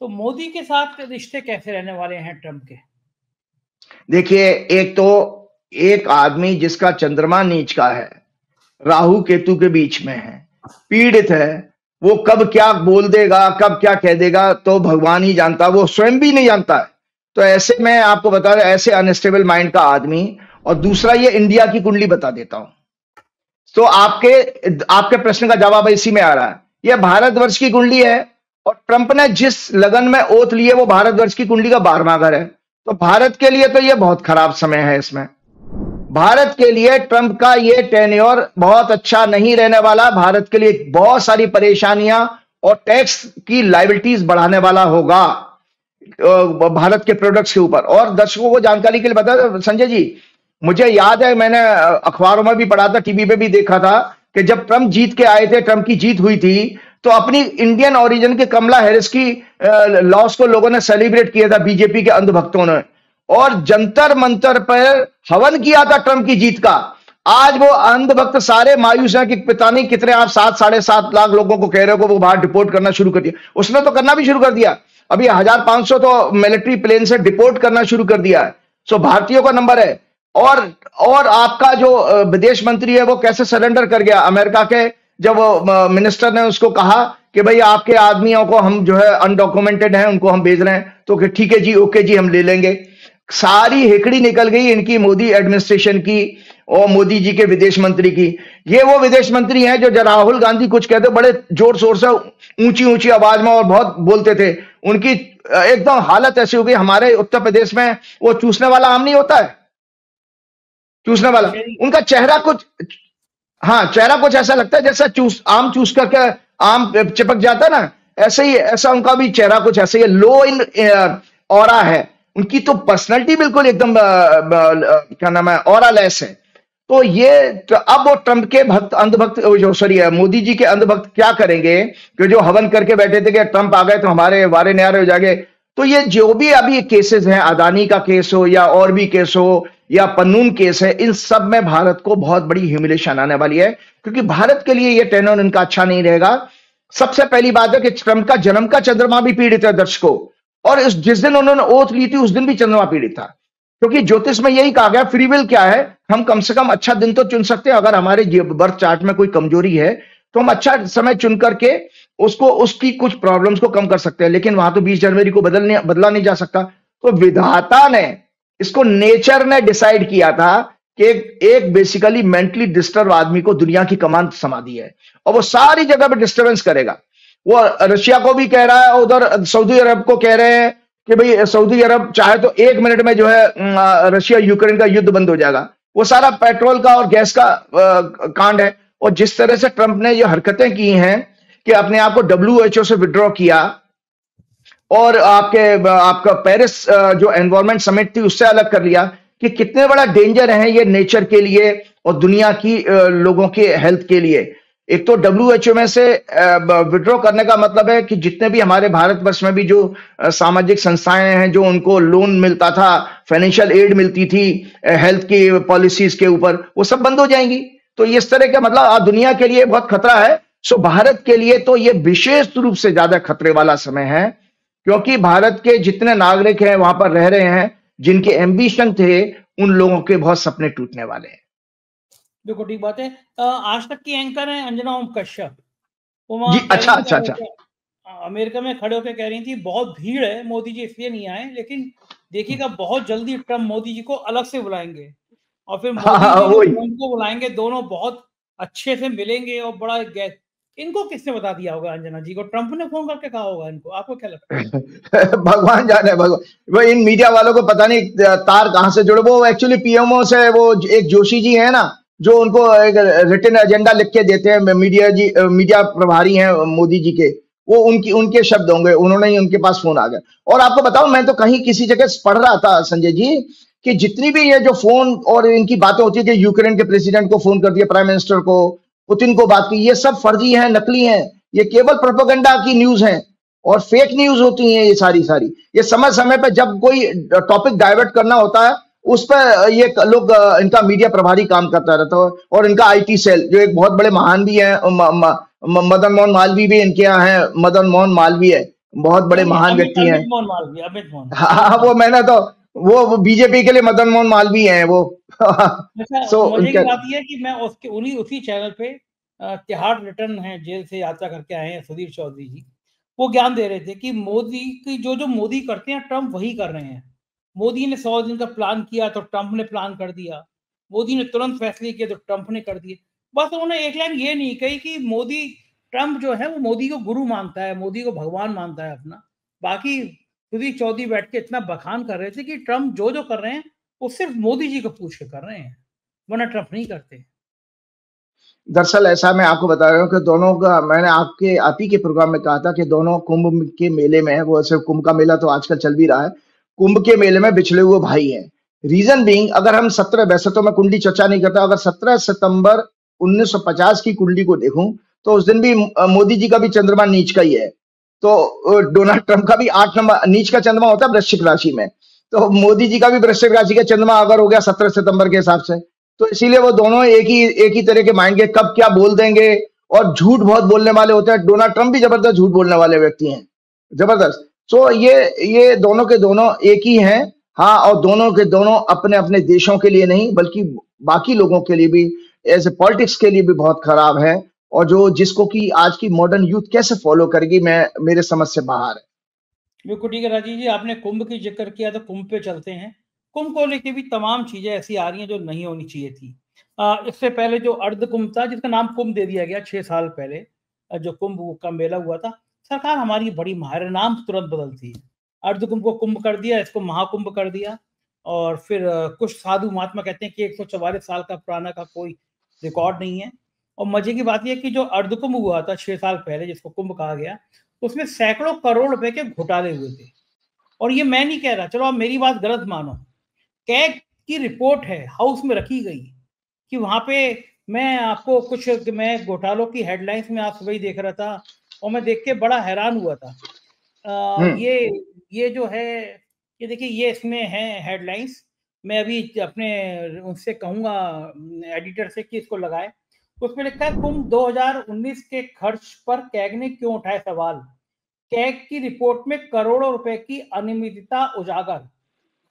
Speaker 1: तो मोदी के साथ रिश्ते कैसे रहने वाले हैं ट्रंप के?
Speaker 2: देखिए, एक तो एक आदमी जिसका चंद्रमा नीच का है, राहु केतु के बीच में है, पीड़ित है, वो कब क्या बोल देगा, कब क्या कह देगा तो भगवान ही जानता, वो स्वयं भी नहीं जानता है. तो ऐसे मैं आपको बता रहा, ऐसे अनस्टेबल माइंड का आदमी. और दूसरा, ये इंडिया की कुंडली बता देता हूं, तो आपके प्रश्न का जवाब इसी में आ रहा है. यह भारतवर्ष की कुंडली है और ट्रंप ने जिस लगन में ओथ लिए वो भारतवर्ष की कुंडली का 12वां घर है. तो भारत के लिए तो यह बहुत खराब समय है. इसमें भारत के लिए ट्रंप का ये टेन्योर बहुत अच्छा नहीं रहने वाला. भारत के लिए बहुत सारी परेशानियां और टैक्स की लायबिलिटीज बढ़ाने वाला होगा भारत के प्रोडक्ट्स के ऊपर. और दर्शकों को जानकारी के लिए बता संजय जी, मुझे याद है मैंने अखबारों में भी पढ़ा था, टीवी पे भी देखा था कि जब ट्रंप जीत के आए थे, ट्रंप की जीत हुई थी, तो अपनी इंडियन ओरिजिन के कमला हैरिस की लॉस को लोगों ने सेलिब्रेट किया था, बीजेपी के अंधभक्तों ने, और जंतर मंतर पर हवन किया था ट्रंप की जीत का. आज वो अंधभक्त सारे मायूस हैं कि पता नहीं कितने, आप 7-7.5 लाख लोगों को कह रहे हो वो बाहर डिपोर्ट करना शुरू कर दिया. उसने तो करना भी शुरू कर दिया. अभी 1500 तो मिलिट्री प्लेन से डिपोर्ट करना शुरू कर दिया है. सो भारतीयों का नंबर है. और आपका जो विदेश मंत्री है वो कैसे सरेंडर कर गया अमेरिका के, जब मिनिस्टर ने उसको कहा कि भाई आपके आदमियों को हम जो है अनडॉक्यूमेंटेड हैं उनको हम भेज रहे हैं, तो ठीक है जी, ओके जी, हम ले लेंगे. सारी हेकड़ी निकल गई इनकी मोदी एडमिनिस्ट्रेशन की और मोदी जी के विदेश मंत्री की. ये वो विदेश मंत्री हैं जो राहुल गांधी कुछ कहते बड़े जोर शोर से ऊंची ऊंची आवाज में और बहुत बोलते थे, उनकी एकदम हालत ऐसी हो गई. हमारे उत्तर प्रदेश में वो चूसने वाला आम नहीं होता है, चूसने वाला, उनका चेहरा कुछ, हाँ, चेहरा कुछ ऐसा लगता है जैसा आम चूस करके आम चिपक जाता है ना, ऐसे ही, ऐसा उनका भी चेहरा कुछ ऐसे ही लो इन ऑरा है. उनकी तो पर्सनालिटी बिल्कुल एकदम क्या नाम है, ऑरा लेस है. तो ये अब वो ट्रंप के भक्त अंधभक्त जो मोदी जी के अंधभक्त क्या करेंगे कि जो हवन करके बैठे थे कि ट्रंप आ गए तो हमारे वारे न्यारे हो जाएंगे. तो ये जो भी अभी केसेस हैं, अदानी का केस हो या और भी केस हो या पन्नून केस है, इन सब में भारत को बहुत बड़ी ह्यूमिलेशन आने वाली है, क्योंकि भारत के लिए ये टेन्योर इनका अच्छा नहीं रहेगा. सबसे पहली बात है कि ट्रंप का जन्म का चंद्रमा भी पीड़ित है दर्शकों, और जिस दिन उन्होंने ओथ ली थी उस दिन भी चंद्रमा पीड़ित था, क्योंकि ज्योतिष में यही कहा गया फ्री विल क्या है, हम कम से कम अच्छा दिन तो चुन सकते हैं. अगर हमारे बर्थ चार्ट में कोई कमजोरी है तो हम अच्छा समय चुन करके उसकी कुछ प्रॉब्लम्स को कम कर सकते हैं. लेकिन वहां तो 20 जनवरी को बदला नहीं जा सकता. तो विधाता ने इसको, नेचर ने डिसाइड किया था कि एक बेसिकली मेंटली डिस्टर्ब आदमी को दुनिया की कमान समा दी है और वो सारी जगह पे डिस्टर्बेंस करेगा. वो रशिया को भी कह रहा है, उधर सऊदी अरब को कह रहे हैं कि भाई सऊदी अरब चाहे तो 1 मिनट में जो है रशिया यूक्रेन का युद्ध बंद हो जाएगा. वो सारा पेट्रोल का और गैस का कांड है. और जिस तरह से ट्रंप ने ये हरकतें की हैं कि अपने आप को WHO से विड्रॉ किया और आपका पेरिस जो एनवायरमेंट समिट थी उससे अलग कर लिया, कि कितने बड़ा डेंजर है ये नेचर के लिए और दुनिया की लोगों के हेल्थ के लिए. एक तो WHO में से विड्रॉ करने का मतलब है कि जितने भी हमारे भारतवर्ष में भी जो सामाजिक संस्थाएं हैं, जो उनको लोन मिलता था, फाइनेंशियल एड मिलती थी हेल्थ की पॉलिसीज के ऊपर, वो सब बंद हो जाएंगी. तो इस तरह का मतलब दुनिया के लिए बहुत खतरा है. सो भारत के लिए तो ये विशेष रूप से ज्यादा खतरे वाला समय है, क्योंकि भारत के जितने नागरिक हैं वहां पर रह रहे हैं, जिनके एम्बिशन थे, उन लोगों के बहुत सपने टूटने वाले हैं।
Speaker 1: बिल्कुल ठीक बात है। आज तक की एंकर हैं अंजना ओम कश्यप, वो
Speaker 2: जी,
Speaker 1: वहाँ कह रही
Speaker 2: अच्छा,
Speaker 1: थी
Speaker 2: अच्छा, अच्छा।
Speaker 1: अमेरिका में खड़े होकर कह रही थी बहुत भीड़ है, मोदी जी इसलिए नहीं आए, लेकिन देखिएगा बहुत जल्दी ट्रम्प मोदी जी को अलग से बुलाएंगे और फिर
Speaker 2: हाँ,
Speaker 1: मोदी
Speaker 2: हाँ,
Speaker 1: जी जो
Speaker 2: वही।
Speaker 1: ट्रम्प को बुलाएंगे, दोनों बहुत अच्छे से मिलेंगे और बड़ा इनको किसने बता दिया होगा अंजना जी को? ट्रम्प ने फोन करके कहा होगा इनको, आपको क्या लगता है?
Speaker 2: भगवान जाने, भगवान। वो इन मीडिया वालों को पता नहीं तार कहां से जुड़े। वो एक्चुअली पीएमओ से, वो एक जोशी जी है ना, जो उनको एक रिटन एजेंडा लिख के देते हैं, मीडिया प्रभारी हैं मोदी जी के। वो उनके शब्द होंगे, उन्होंने ही, उनके पास फोन आ गया। और आपको बताऊं, मैं तो कहीं किसी जगह पढ़ रहा था संजय जी, कि जितनी भी ये जो फोन और इनकी बातें होती है कि यूक्रेन के प्रेसिडेंट को फोन कर दिया, प्राइम मिनिस्टर को, पुतिन को बात की, ये सब फर्जी है, नकली है। ये केवल प्रोपेगेंडा की न्यूज है और फेक न्यूज होती हैं ये सारी सारी। ये समय समय पे जब कोई टॉपिक डाइवर्ट करना होता है, उस पर ये लोग, इनका मीडिया प्रभारी काम करता रहता है। और इनका आईटी सेल, जो एक बहुत बड़े महान भी है, मदन मोहन मालवीय भी इनके यहाँ है। मदन मोहन मालवीय बहुत बड़े
Speaker 1: नहीं,
Speaker 2: महान
Speaker 1: अमित
Speaker 2: व्यक्ति हैं।
Speaker 1: अमित मोहन मालवीय, अमित मोहन
Speaker 2: हाँ,
Speaker 1: अमित
Speaker 2: हाँ,
Speaker 1: मोहन।
Speaker 2: वो मैंने तो, वो बीजेपी के लिए मदन मोहन मालवीय हैं वो।
Speaker 1: अच्छा,
Speaker 2: सो
Speaker 1: मजे की
Speaker 2: उनके,
Speaker 1: बात यह है कि मैं उसके उसी चैनल पे तिहाड़ रिटर्न है, जेल से यात्रा करके आए हैं सुधीर चौधरी जी, वो ज्ञान दे रहे थे कि मोदी की जो मोदी करते हैं ट्रम्प वही कर रहे हैं। मोदी ने 100 दिन का प्लान किया तो ट्रम्प ने प्लान कर दिया, मोदी ने तुरंत फैसले किए तो ट्रम्प ने कर दिए। बस उन्होंने एक लाइन ये नहीं कही कि मोदी, ट्रम्प जो है वो मोदी को गुरु मानता है, मोदी को भगवान मानता है अपना। बाकी सुधीर चौधरी बैठ के इतना बखान कर रहे थे कि ट्रम्प जो कर रहे हैं वो सिर्फ मोदी जी को पूछ के कर रहे हैं, वरना ट्रम्प नहीं करते।
Speaker 2: दरअसल ऐसा, मैं आपको बता रहा हूँ कि दोनों का, मैंने आप ही के प्रोग्राम में कहा था कि दोनों कुंभ के मेले में है। वो सिर्फ कुंभ का मेला तो आजकल चल भी रहा है, कुंभ के मेले में बिछड़े हुए भाई हैं। रीजन बीइंग, अगर हम 17, वैसे तो मैं कुंडली चर्चा नहीं करता, अगर 17 सितंबर 1950 की कुंडली को देखूं, तो उस दिन भी मोदी जी का भी चंद्रमा नीच का ही है। तो डोनाल्ड ट्रंप का भी 8 नंबर नीच का चंद्रमा होता है वृश्चिक राशि में। तो मोदी जी का भी वृश्चिक राशि का चंद्रमा अगर हो गया 17 सितंबर के हिसाब से, तो इसीलिए वो दोनों एक ही तरह के माइंड के, कब क्या बोल देंगे। और झूठ बहुत बोलने वाले होते हैं। डोनाल्ड ट्रंप भी जबरदस्त झूठ बोलने वाले व्यक्ति हैं, जबरदस्त। सो ये दोनों के दोनों एक ही हैं। हाँ, और दोनों के दोनों अपने अपने देशों के लिए नहीं, बल्कि बाकी लोगों के लिए भी, एज ए पॉलिटिक्स के लिए भी बहुत खराब है। और जिसको कि आज की मॉडर्न यूथ कैसे फॉलो करेगी, मैं, मेरे समझ से बाहर है।
Speaker 1: बिल्कुल ठीक है राजीव जी, आपने कुंभ की जिक्र किया तो कुंभ पे चलते हैं। कुंभ को लेके भी तमाम चीजें ऐसी आ रही हैं जो नहीं होनी चाहिए थी। इससे पहले जो अर्ध कुंभ था, जिसका नाम कुंभ दे दिया गया 6 साल पहले, जो कुंभ का मेला हुआ था, सरकार हमारी बड़ी माहिर है, नाम तुरंत बदलती है। अर्ध कुंभ को कुंभ कर दिया, इसको महाकुंभ कर दिया। और फिर कुछ साधु महात्मा कहते हैं कि 144 साल का पुराना का कोई रिकॉर्ड नहीं है। और मजे की बात यह है कि जो अर्ध कुंभ हुआ था 6 साल पहले, जिसको कुंभ कहा गया, उसमें सैकड़ों करोड़ रुपए के घोटाले हुए थे। और ये मैं नहीं कह रहा, चलो आप मेरी बात गलत मानो, कैग की रिपोर्ट है, हाउस में रखी गई, कि वहां पे, मैं आपको कुछ, मैं घोटालों की हेडलाइंस में आज सुबह ही देख रहा था और मैं देख के बड़ा हैरान हुआ था।
Speaker 2: हम्म।
Speaker 1: ये जो है, ये देखिए, ये इसमें है हेडलाइंस। मैं अभी अपने उनसे कहूंगा एडिटर से कि इसको लगाए। उसमें लिखा है, कुंभ 2019 के खर्च पर कैग ने क्यों उठाए सवाल। कैग की रिपोर्ट में करोड़ों रुपए की अनियमितता उजागर,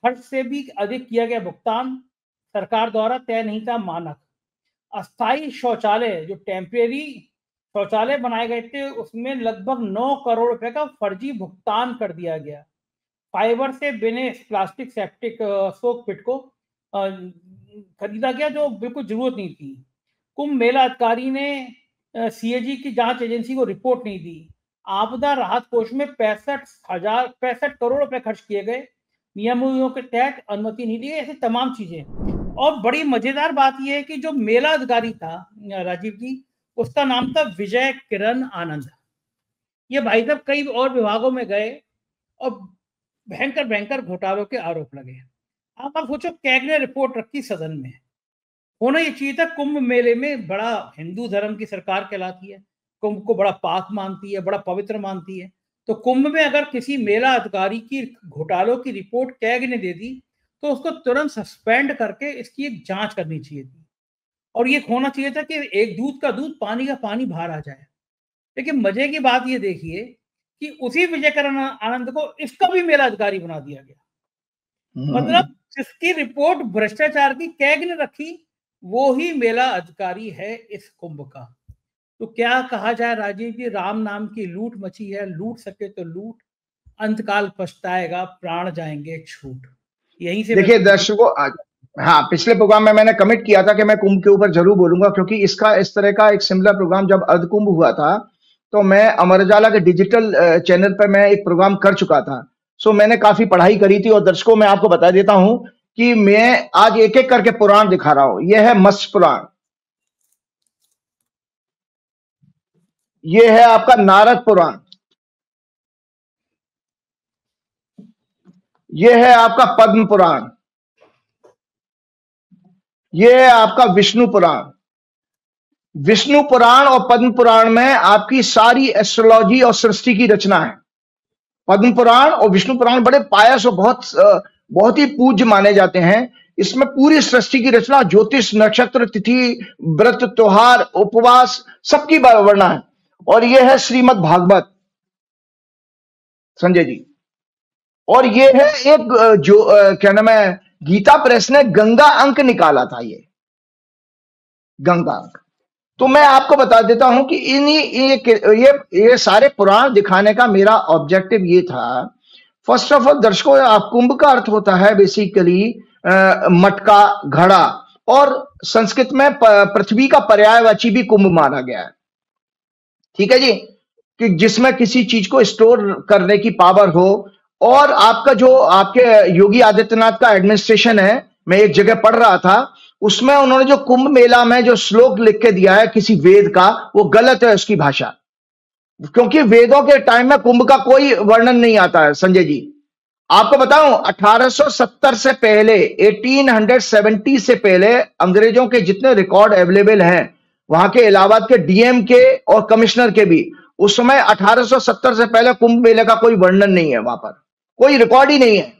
Speaker 1: खर्च से भी अधिक किया गया भुगतान, सरकार द्वारा तय नहीं था मानक। अस्थायी शौचालय, जो टेम्परेरी शौचालय बनाए गए थे, उसमें लगभग 9 करोड़ रुपए का फर्जी भुगतान कर दिया गया। फाइबर से बने प्लास्टिक सेप्टिक सोक पिट को खरीदा गया, जो बिल्कुल जरूरत नहीं थी। कुंभ मेला अधिकारी ने सीएजी की जांच एजेंसी को रिपोर्ट नहीं दी। आपदा राहत कोष में 65 करोड़ रुपए खर्च किए गए, नियमों के तहत अनुमति नहीं दी गई। ऐसे तमाम चीजें। और बड़ी मजेदार बात यह है कि जो मेला अधिकारी था राजीव जी, उसका नाम था विजय किरण आनंद। ये भाई साहब कई और विभागों में गए और भयंकर भयंकर घोटालों के आरोप लगे। आप सोचो, कैग ने रिपोर्ट रखी सदन में, होना ये चाहिए था। कुंभ मेले में बड़ा हिंदू धर्म की सरकार कहलाती है, कुंभ को बड़ा पाक मानती है, बड़ा पवित्र मानती है। तो कुंभ में अगर किसी मेला अधिकारी की घोटालों की रिपोर्ट कैग ने दे दी, तो उसको तुरंत सस्पेंड करके इसकी एक जांच करनी चाहिए थी। और ये होना चाहिए था कि एक दूध का दूध, पानी का पानी बाहर आ जाए। लेकिन मजे की बात ये देखिए कि उसी विजयकरण आनंद को इसका भी मेला अधिकारी बना दिया गया। मतलब जिसकी रिपोर्ट भ्रष्टाचार की कैग ने रखी वो ही मेला अधिकारी है इस कुंभ का। तो क्या कहा जाए राजीव जी, राम नाम की लूट मची है, लूट सके तो लूट, अंतकाल पछताएगा, प्राण जाएंगे छूट। यहीं से
Speaker 2: देखिए दर्शकों, हाँ, पिछले प्रोग्राम में मैंने कमिट किया था कि मैं कुंभ के ऊपर जरूर बोलूंगा, क्योंकि इसका इस तरह का एक सिमिलर प्रोग्राम जब अर्ध कुंभ हुआ था तो मैं अमर उजाला के डिजिटल चैनल पर मैं एक प्रोग्राम कर चुका था। सो मैंने काफी पढ़ाई करी थी। और दर्शकों मैं आपको बता देता हूं कि मैं आज एक एक करके पुराण दिखा रहा हूं। यह है मत्स्य पुराण, यह है आपका नारद पुराण, यह है आपका पद्म पुराण, यह है आपका विष्णु पुराण। विष्णु पुराण और पद्म पुराण में आपकी सारी एस्ट्रोलॉजी और सृष्टि की रचना है। पद्म पुराण और विष्णु पुराण बड़े पायस और बहुत ही पूज्य माने जाते हैं। इसमें पूरी सृष्टि की रचना, ज्योतिष, नक्षत्र, तिथि, व्रत, त्योहार, उपवास सबकी वर्णना है। और यह है श्रीमद् भागवत संजय जी। और यह है एक जो क्या नाम है, गीता प्रेस ने गंगा अंक निकाला था, ये गंगा अंक। तो मैं आपको बता देता हूं कि ये सारे पुराण दिखाने का मेरा ऑब्जेक्टिव ये था। फर्स्ट ऑफ ऑल दर्शकों, आप कुंभ का अर्थ होता है बेसिकली मटका, घड़ा, और संस्कृत में पृथ्वी का पर्यायवाची भी कुंभ माना गया है। ठीक है जी, कि जिसमें किसी चीज को स्टोर करने की पावर हो। और आपका जो आपके योगी आदित्यनाथ का एडमिनिस्ट्रेशन है, मैं एक जगह पढ़ रहा था, उसमें उन्होंने जो कुंभ मेला में जो श्लोक लिख के दिया है किसी वेद का, वो गलत है उसकी भाषा। क्योंकि वेदों के टाइम में कुंभ का कोई वर्णन नहीं आता है संजय जी। आपको बताऊं, 1870 से पहले, 1870 से पहले अंग्रेजों के जितने रिकॉर्ड अवेलेबल हैं, वहां के इलाहाबाद के डीएम के और कमिश्नर के भी, उस समय 1870 से पहले कुंभ मेले का कोई वर्णन नहीं है, वहां पर कोई रिकॉर्ड ही नहीं है।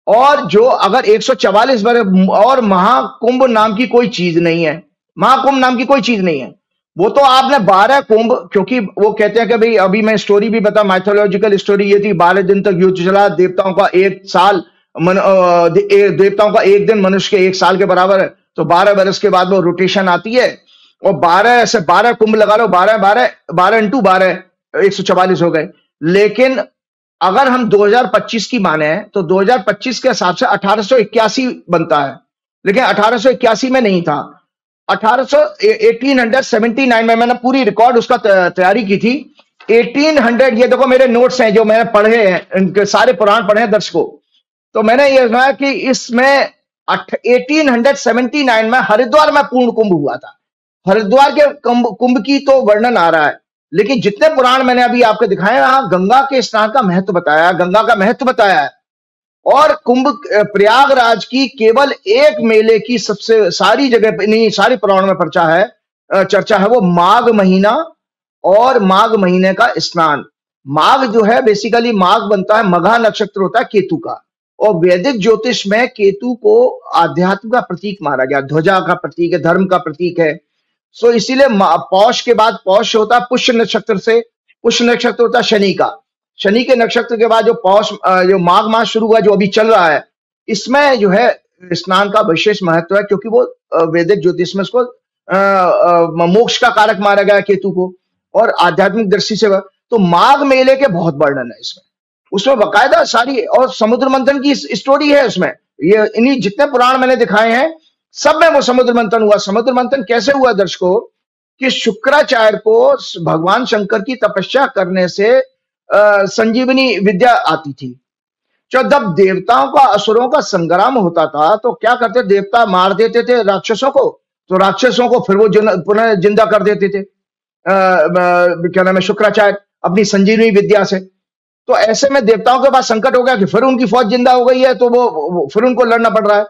Speaker 2: और जो अगर 144 वर्ष, और महाकुंभ नाम की कोई चीज नहीं है, महाकुंभ नाम की कोई चीज नहीं है। वो तो आपने 12 कुंभ, क्योंकि वो कहते हैं कि भाई, अभी मैं स्टोरी भी बता, माइथोलॉजिकल स्टोरी ये थी, 12 दिन तक युद्ध चला, देवताओं का एक साल, देवताओं का एक दिन मनुष्य के एक साल के बराबर है। तो 12 वर्ष के बाद वो रोटेशन आती है, और 12 कुंभ लगा लो, 12 इंटू 12 144 हो गए। लेकिन अगर हम 2025 की माने तो 2025 के हिसाब से 1881 बनता है, लेकिन 1881 में नहीं था। 1879 में मैंने पूरी रिकॉर्ड उसका तैयारी की थी। 1800, ये देखो मेरे नोट्स हैं जो मैंने पढ़े हैं, इनके सारे पुराण पढ़े हैं दर्शकों। तो मैंने ये सुना कि इसमें 1879 में हरिद्वार में पूर्ण कुंभ हुआ था। हरिद्वार के कुंभ की तो वर्णन आ रहा है, लेकिन जितने पुराण मैंने अभी आपको दिखाए, वहां गंगा के स्नान का महत्व बताया, गंगा का महत्व बताया है। और कुंभ प्रयागराज की केवल एक मेले की सबसे सारी जगह नहीं, सारी पुराणों में चर्चा है, वो माघ महीना और माघ महीने का स्नान। माघ जो है बेसिकली, माघ बनता है, मघा नक्षत्र होता है केतु का, और वैदिक ज्योतिष में केतु को आध्यात्म का प्रतीक माना गया, ध्वजा का प्रतीक है, धर्म का प्रतीक है। सो इसीलिए पौष के बाद, पौष होता है पुष्य नक्षत्र से, पुष्य नक्षत्र होता है शनि का, शनि के नक्षत्र के बाद जो पौष, जो माघ मास शुरू हुआ, जो अभी चल रहा है, इसमें जो है स्नान का विशेष महत्व है, क्योंकि वो वैदिक ज्योतिष में उसको मोक्ष का कारक माना गया केतु को, और आध्यात्मिक दृष्टि से। तो माघ मेले के बहुत वर्णन है इसमें, उसमें बकायदा सारी, और समुद्र मंथन की स्टोरी है उसमें। ये इन्हीं जितने पुराण मैंने दिखाए हैं सब में वो समुद्र मंथन हुआ। समुद्र मंथन कैसे हुआ दर्शकों, कि शुक्राचार्य को भगवान शंकर की तपस्या करने से संजीवनी विद्या आती थी। जब देवताओं का असुरों का संग्राम होता था तो क्या करते, देवता मार देते थे राक्षसों को, तो राक्षसों को फिर वो पुनः जिंदा कर देते थे, क्या नाम है, शुक्राचार्य अपनी संजीवनी विद्या से। तो ऐसे में देवताओं के पास संकट हो गया कि फिर उनकी फौज जिंदा हो गई है, तो वो फिर उनको लड़ना पड़ रहा है।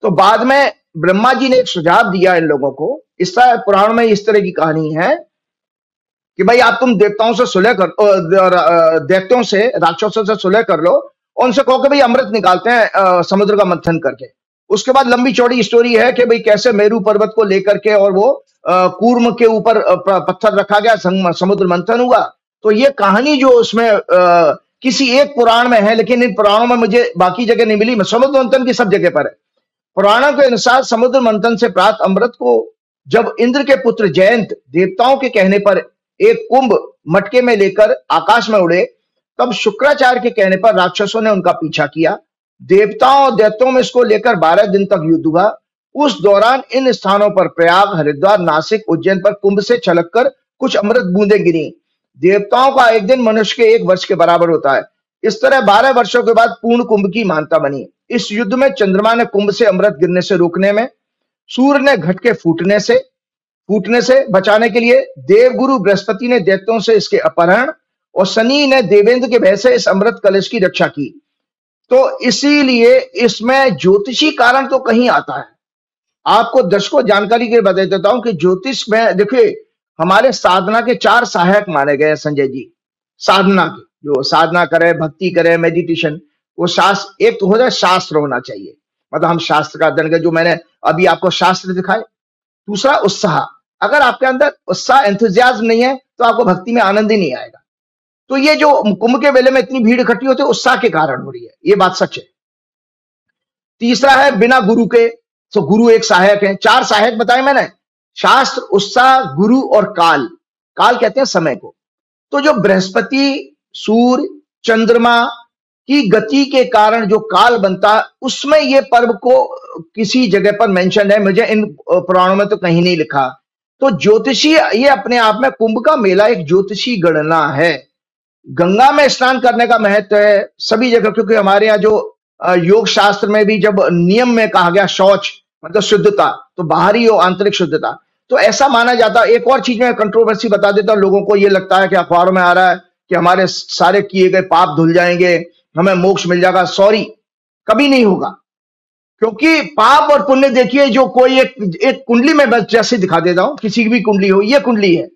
Speaker 2: तो बाद में ब्रह्मा जी ने एक सुझाव दिया इन लोगों को, इस तरह पुराण में इस तरह की कहानी है कि भाई आप तुम देवताओं से सुलह कर, दैत्यों से, राक्षसों से सुलह कर लो, और उनसे कहो कि भाई अमृत निकालते हैं समुद्र का मंथन करके। उसके बाद लंबी चौड़ी स्टोरी है कि भाई कैसे मेरू पर्वत को लेकर के, और वो कूर्म के ऊपर पत्थर रखा गया, समुद्र मंथन हुआ, तो ये कहानी जो उसमें किसी एक पुराण में है, लेकिन इन पुराणों में मुझे बाकी जगह नहीं मिली, समुद्र मंथन की सब जगह पर है। पुराणों के अनुसार समुद्र मंथन से प्राप्त अमृत को जब इंद्र के पुत्र जयंत देवताओं के कहने पर एक कुंभ मटके में लेकर आकाश में उड़े, तब शुक्राचार्य के कहने पर राक्षसों ने उनका पीछा किया। देवताओं और दैत्यों में इसको लेकर 12 दिन तक युद्ध हुआ। उस दौरान इन स्थानों पर प्रयाग, हरिद्वार, नासिक, उज्जैन पर कुंभ से छलककर कुछ अमृत बूंदें गिरी। देवताओं का एक दिन मनुष्य के 1 वर्ष के बराबर होता है। इस तरह 12 वर्षों के बाद पूर्ण कुंभ की मान्यता बनी। इस युद्ध में चंद्रमा ने कुंभ से अमृत गिरने से रोकने में, सूर्य ने घट के फूटने से बचाने के लिए, देवगुरु बृहस्पति ने दैत्यों से इसके अपहरण और शनि ने देवेंद्र के भय से इस अमृत कलश की रक्षा की। तो इसीलिए इसमें ज्योतिषी कारण तो कहीं आता है। आपको दर्शकों जानकारी के लिए बता देता हूं कि ज्योतिष में देखिए, हमारे साधना के 4 सहायक माने गए हैं संजय जी। साधना के, जो साधना करे, भक्ति करे, मेडिटेशन, वो शास्त्र, एक तो हो जाए शास्त्र होना चाहिए, मतलब हम शास्त्र का अध्ययन करें, जो मैंने अभी आपको शास्त्र दिखाए। दूसरा उत्साह, अगर आपके अंदर उत्साह, एंथुजियाज्म नहीं है तो आपको भक्ति में आनंद ही नहीं आएगा। तो ये जो कुंभ के मेले में इतनी भीड़ इकट्ठी होती है, उत्साह के कारण हो रही है, ये बात सच है। तीसरा है बिना गुरु के, तो गुरु एक सहायक है। 4 सहायक बताए मैंने, शास्त्र, उत्साह, गुरु और काल। काल कहते हैं समय को। तो जो बृहस्पति, सूर्य, चंद्रमा की गति के कारण जो काल बनता है, उसमें ये पर्व को किसी जगह पर मेंशन है, मुझे इन पुराणों में तो कहीं नहीं लिखा। तो ज्योतिषी, ये अपने आप में कुंभ का मेला एक ज्योतिषी गणना है। गंगा में स्नान करने का महत्व है सभी जगह, क्योंकि हमारे यहाँ जो योग शास्त्र में भी जब नियम में कहा गया शौच मतलब शुद्धता, तो बाहरी और आंतरिक शुद्धता, तो ऐसा माना जाता है। एक और चीज में कंट्रोवर्सी बता देता हूं, लोगों को ये लगता है कि अखबारों में आ रहा है कि हमारे सारे किए गए पाप धुल जाएंगे, हमें मोक्ष मिल जाएगा। सॉरी, कभी नहीं होगा। क्योंकि पाप और पुण्य देखिए, जो कोई एक कुंडली में बस जैसे दिखा देता हूं, किसी की भी कुंडली हो, ये कुंडली है,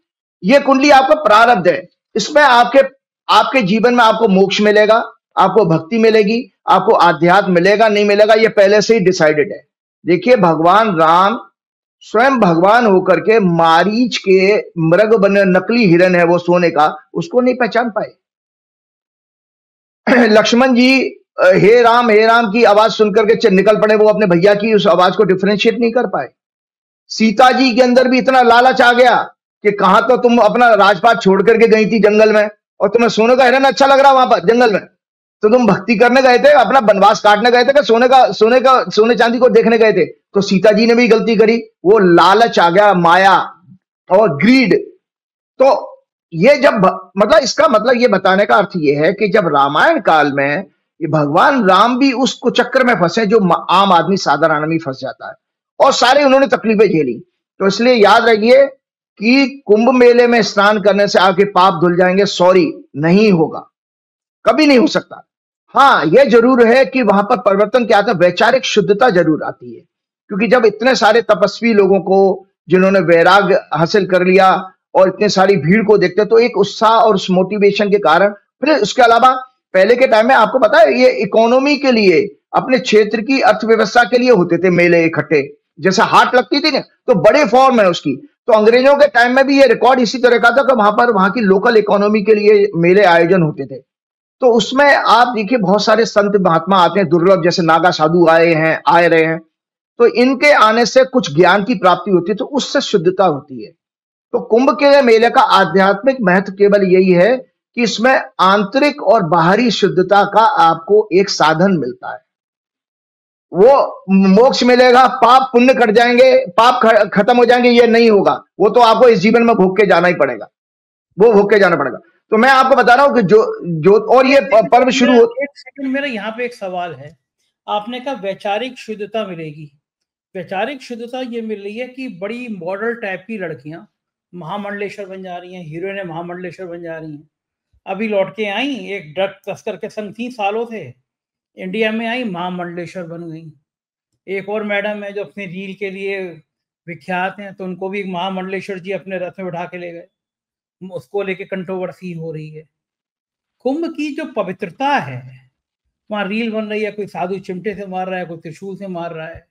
Speaker 2: ये कुंडली आपका प्रारब्ध है। इसमें आपके जीवन में आपको मोक्ष मिलेगा, आपको भक्ति मिलेगी, आपको आध्यात्म मिलेगा, नहीं मिलेगा, ये पहले से ही डिसाइडेड है। देखिए, भगवान राम स्वयं भगवान होकर के मारीच के मृग बने, नकली हिरन है वो सोने का, उसको नहीं पहचान पाए। लक्ष्मण जी हे राम की आवाज सुनकर के निकल पड़े, वो अपने भैया की उस आवाज को डिफरेंशिएट नहीं कर पाए। सीता जी के अंदर भी इतना लालच आ गया कि कहां तो तुम अपना राजपाट छोड़ करके गई थी जंगल में, और तुम्हें सोने का हिरन अच्छा लग रहा वहां पर जंगल में, तो तुम भक्ति करने गए थे, अपना वनवास काटने गए थे, कि सोने चांदी को देखने गए थे। तो सीता जी ने भी गलती करी, वो लालच आ गया, माया और ग्रीड। तो ये जब मतलब इसका मतलब ये बताने का अर्थ ये है कि जब रामायण काल में ये भगवान राम भी उस चक्कर में फंसे जो आम आदमी, साधारण आदमी फंस जाता है, और सारे उन्होंने तकलीफें झेली। तो इसलिए याद रखिए कि कुंभ मेले में स्नान करने से आपके पाप धुल जाएंगे। सॉरी, नहीं होगा, कभी नहीं हो सकता। हाँ, यह जरूर है कि वहां पर परिवर्तन क्या आता है, वैचारिक शुद्धता जरूर आती है। क्योंकि जब इतने सारे तपस्वी लोगों को, जिन्होंने वैराग्य हासिल कर लिया, और इतने सारी भीड़ को देखते, तो एक उत्साह और उस मोटिवेशन के कारण, फिर उसके अलावा पहले के टाइम में आपको पता है, ये इकोनॉमी के लिए, अपने क्षेत्र की अर्थव्यवस्था के लिए होते थे मेले इकट्ठे, जैसे हाट लगती थी ना, तो बड़े फॉर्म है उसकी। तो अंग्रेजों के टाइम में भी ये रिकॉर्ड इसी तरह का था कि वहां की लोकल इकोनॉमी के लिए मेले आयोजन होते थे। तो उसमें आप देखिए बहुत सारे संत महात्मा आते हैं, दुर्लभ, जैसे नागा साधु आ रहे हैं। तो इनके आने से कुछ ज्ञान की प्राप्ति होती है, तो उससे शुद्धता होती है। तो कुंभ के मेले का आध्यात्मिक महत्व केवल यही है कि इसमें आंतरिक और बाहरी शुद्धता का आपको एक साधन मिलता है। वो मोक्ष मिलेगा, पाप पुण्य कट जाएंगे, पाप खत्म हो जाएंगे, ये नहीं होगा। वो तो आपको इस जीवन में भोग के जाना ही पड़ेगा, वो भोग के जाना पड़ेगा। तो मैं आपको बता रहा हूं कि जो और ये पर्व शुरू हो।
Speaker 1: एक सेकंड, मेरा यहाँ पे एक सवाल है। आपने कहा वैचारिक शुद्धता मिलेगी, वैचारिक शुद्धता ये मिल रही है कि बड़ी मॉडल टाइप की लड़कियां महामंडलेश्वर बन जा रही हैं, हीरोइनें महामंडलेश्वर बन जा रही हैं। अभी लौट के आई, एक ड्रग तस्कर के संग थी सालों से, इंडिया में आई, महामंडलेश्वर बन गई। एक और मैडम है जो अपनी रील के लिए विख्यात हैं, तो उनको भी महामंडलेश्वर जी अपने रथ में बैठा के ले गए, उसको लेके कंट्रोवर्सी हो रही है। कुंभ की जो पवित्रता है, वहां रील बन रही है, कोई साधु चिमटे से मार रहा है, कोई त्रिशूल से मार रहा है,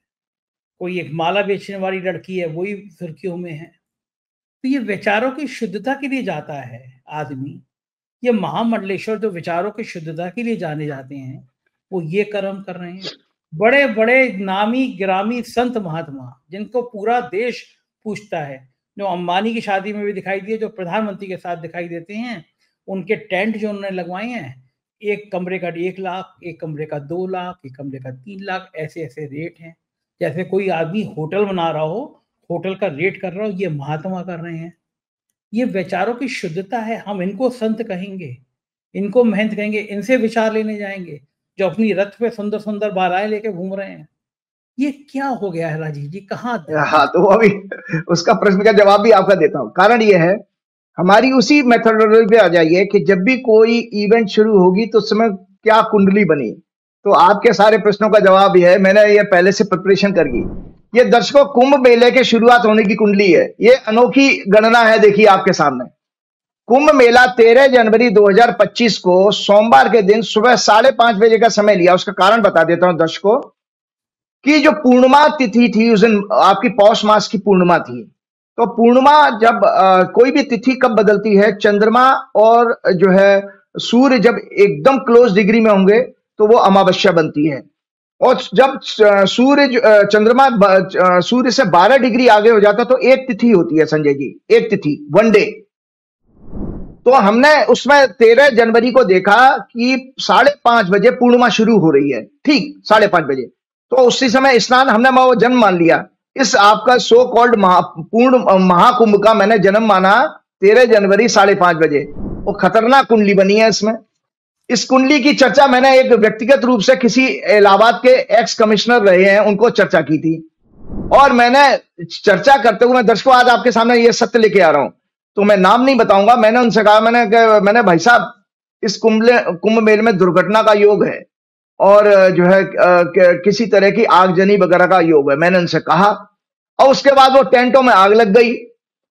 Speaker 1: कोई एक माला बेचने वाली लड़की है वही सुर्खियों में है। तो ये विचारों की शुद्धता के लिए जाता है आदमी, ये महामंडलेश्वर जो विचारों की शुद्धता के लिए जाने जाते हैं, वो ये कर्म कर रहे हैं। बड़े बड़े नामी गिरामी संत महात्मा जिनको पूरा देश पूछता है, जो अंबानी की शादी में भी दिखाई दिए, जो प्रधानमंत्री के साथ दिखाई देते हैं, उनके टेंट जो उन्होंने लगवाए हैं, एक कमरे का 1 लाख, एक कमरे का 2 लाख, एक कमरे का 3 लाख, ऐसे ऐसे रेट हैं। जैसे कोई आदमी होटल बना रहा हो, होटल का रेट कर रहा हो, ये महात्मा कर रहे हैं। ये विचारों की शुद्धता है। हम इनको संत कहेंगे, इनको महंत कहेंगे, इनसे विचार लेने जाएंगे जो अपनी रथ पे सुंदर सुंदर बालाएं लेके घूम रहे हैं। ये क्या हो गया है राजीव जी, कहाँ
Speaker 2: हाँ, तो अभी उसका प्रश्न का जवाब भी आपका देता हूँ। कारण ये है, हमारी उसी मेथोडोलॉजी पे आ जाइए कि जब भी कोई इवेंट शुरू होगी तो उस समय क्या कुंडली बनी। तो आपके सारे प्रश्नों का जवाब ये है, मैंने ये पहले से प्रिपरेशन कर ली। ये दर्शकों कुंभ मेले के शुरुआत होने की कुंडली है। ये अनोखी गणना है, देखिए आपके सामने। कुंभ मेला 13 जनवरी 2025 को सोमवार के दिन सुबह 5:30 बजे का समय लिया। उसका कारण बता देता हूं दर्शकों कि जो पूर्णिमा तिथि थी उस दिन, आपकी पौष मास की पूर्णिमा थी। तो पूर्णिमा जब कोई भी तिथि कब बदलती है, चंद्रमा और जो है सूर्य जब एकदम क्लोज डिग्री में होंगे तो वो अमावस्या बनती है। और जब सूर्य चंद्रमा सूर्य से 12 डिग्री आगे हो जाता तो एक तिथि होती है संजय जी, एक तिथि, 1 डे। तो हमने उसमें 13 जनवरी को देखा कि 5:30 बजे पूर्णिमा शुरू हो रही है, ठीक 5:30 बजे। तो उसी समय स्नान हमने वो जन्म मान लिया। इस आपका सो कॉल्ड पूर्ण महाकुंभ का मैंने जन्म माना 13 जनवरी 5:30 बजे। वो खतरनाक कुंडली बनी है इसमें। इस कुंडली की चर्चा मैंने एक व्यक्तिगत रूप से किसी इलाहाबाद के एक्स कमिश्नर रहे हैं उनको चर्चा की थी, और मैंने चर्चा करते हुए मैं दर्शकों आज आपके सामने ये सत्य लेके आ रहा हूं। तो मैं नाम नहीं बताऊंगा। मैंने उनसे कहा, मैंने भाई साहब इस कुंभ मेले में दुर्घटना का योग है और जो है किसी तरह की आगजनी वगैरह का योग है, मैंने उनसे कहा। और उसके बाद वो टेंटों में आग लग गई।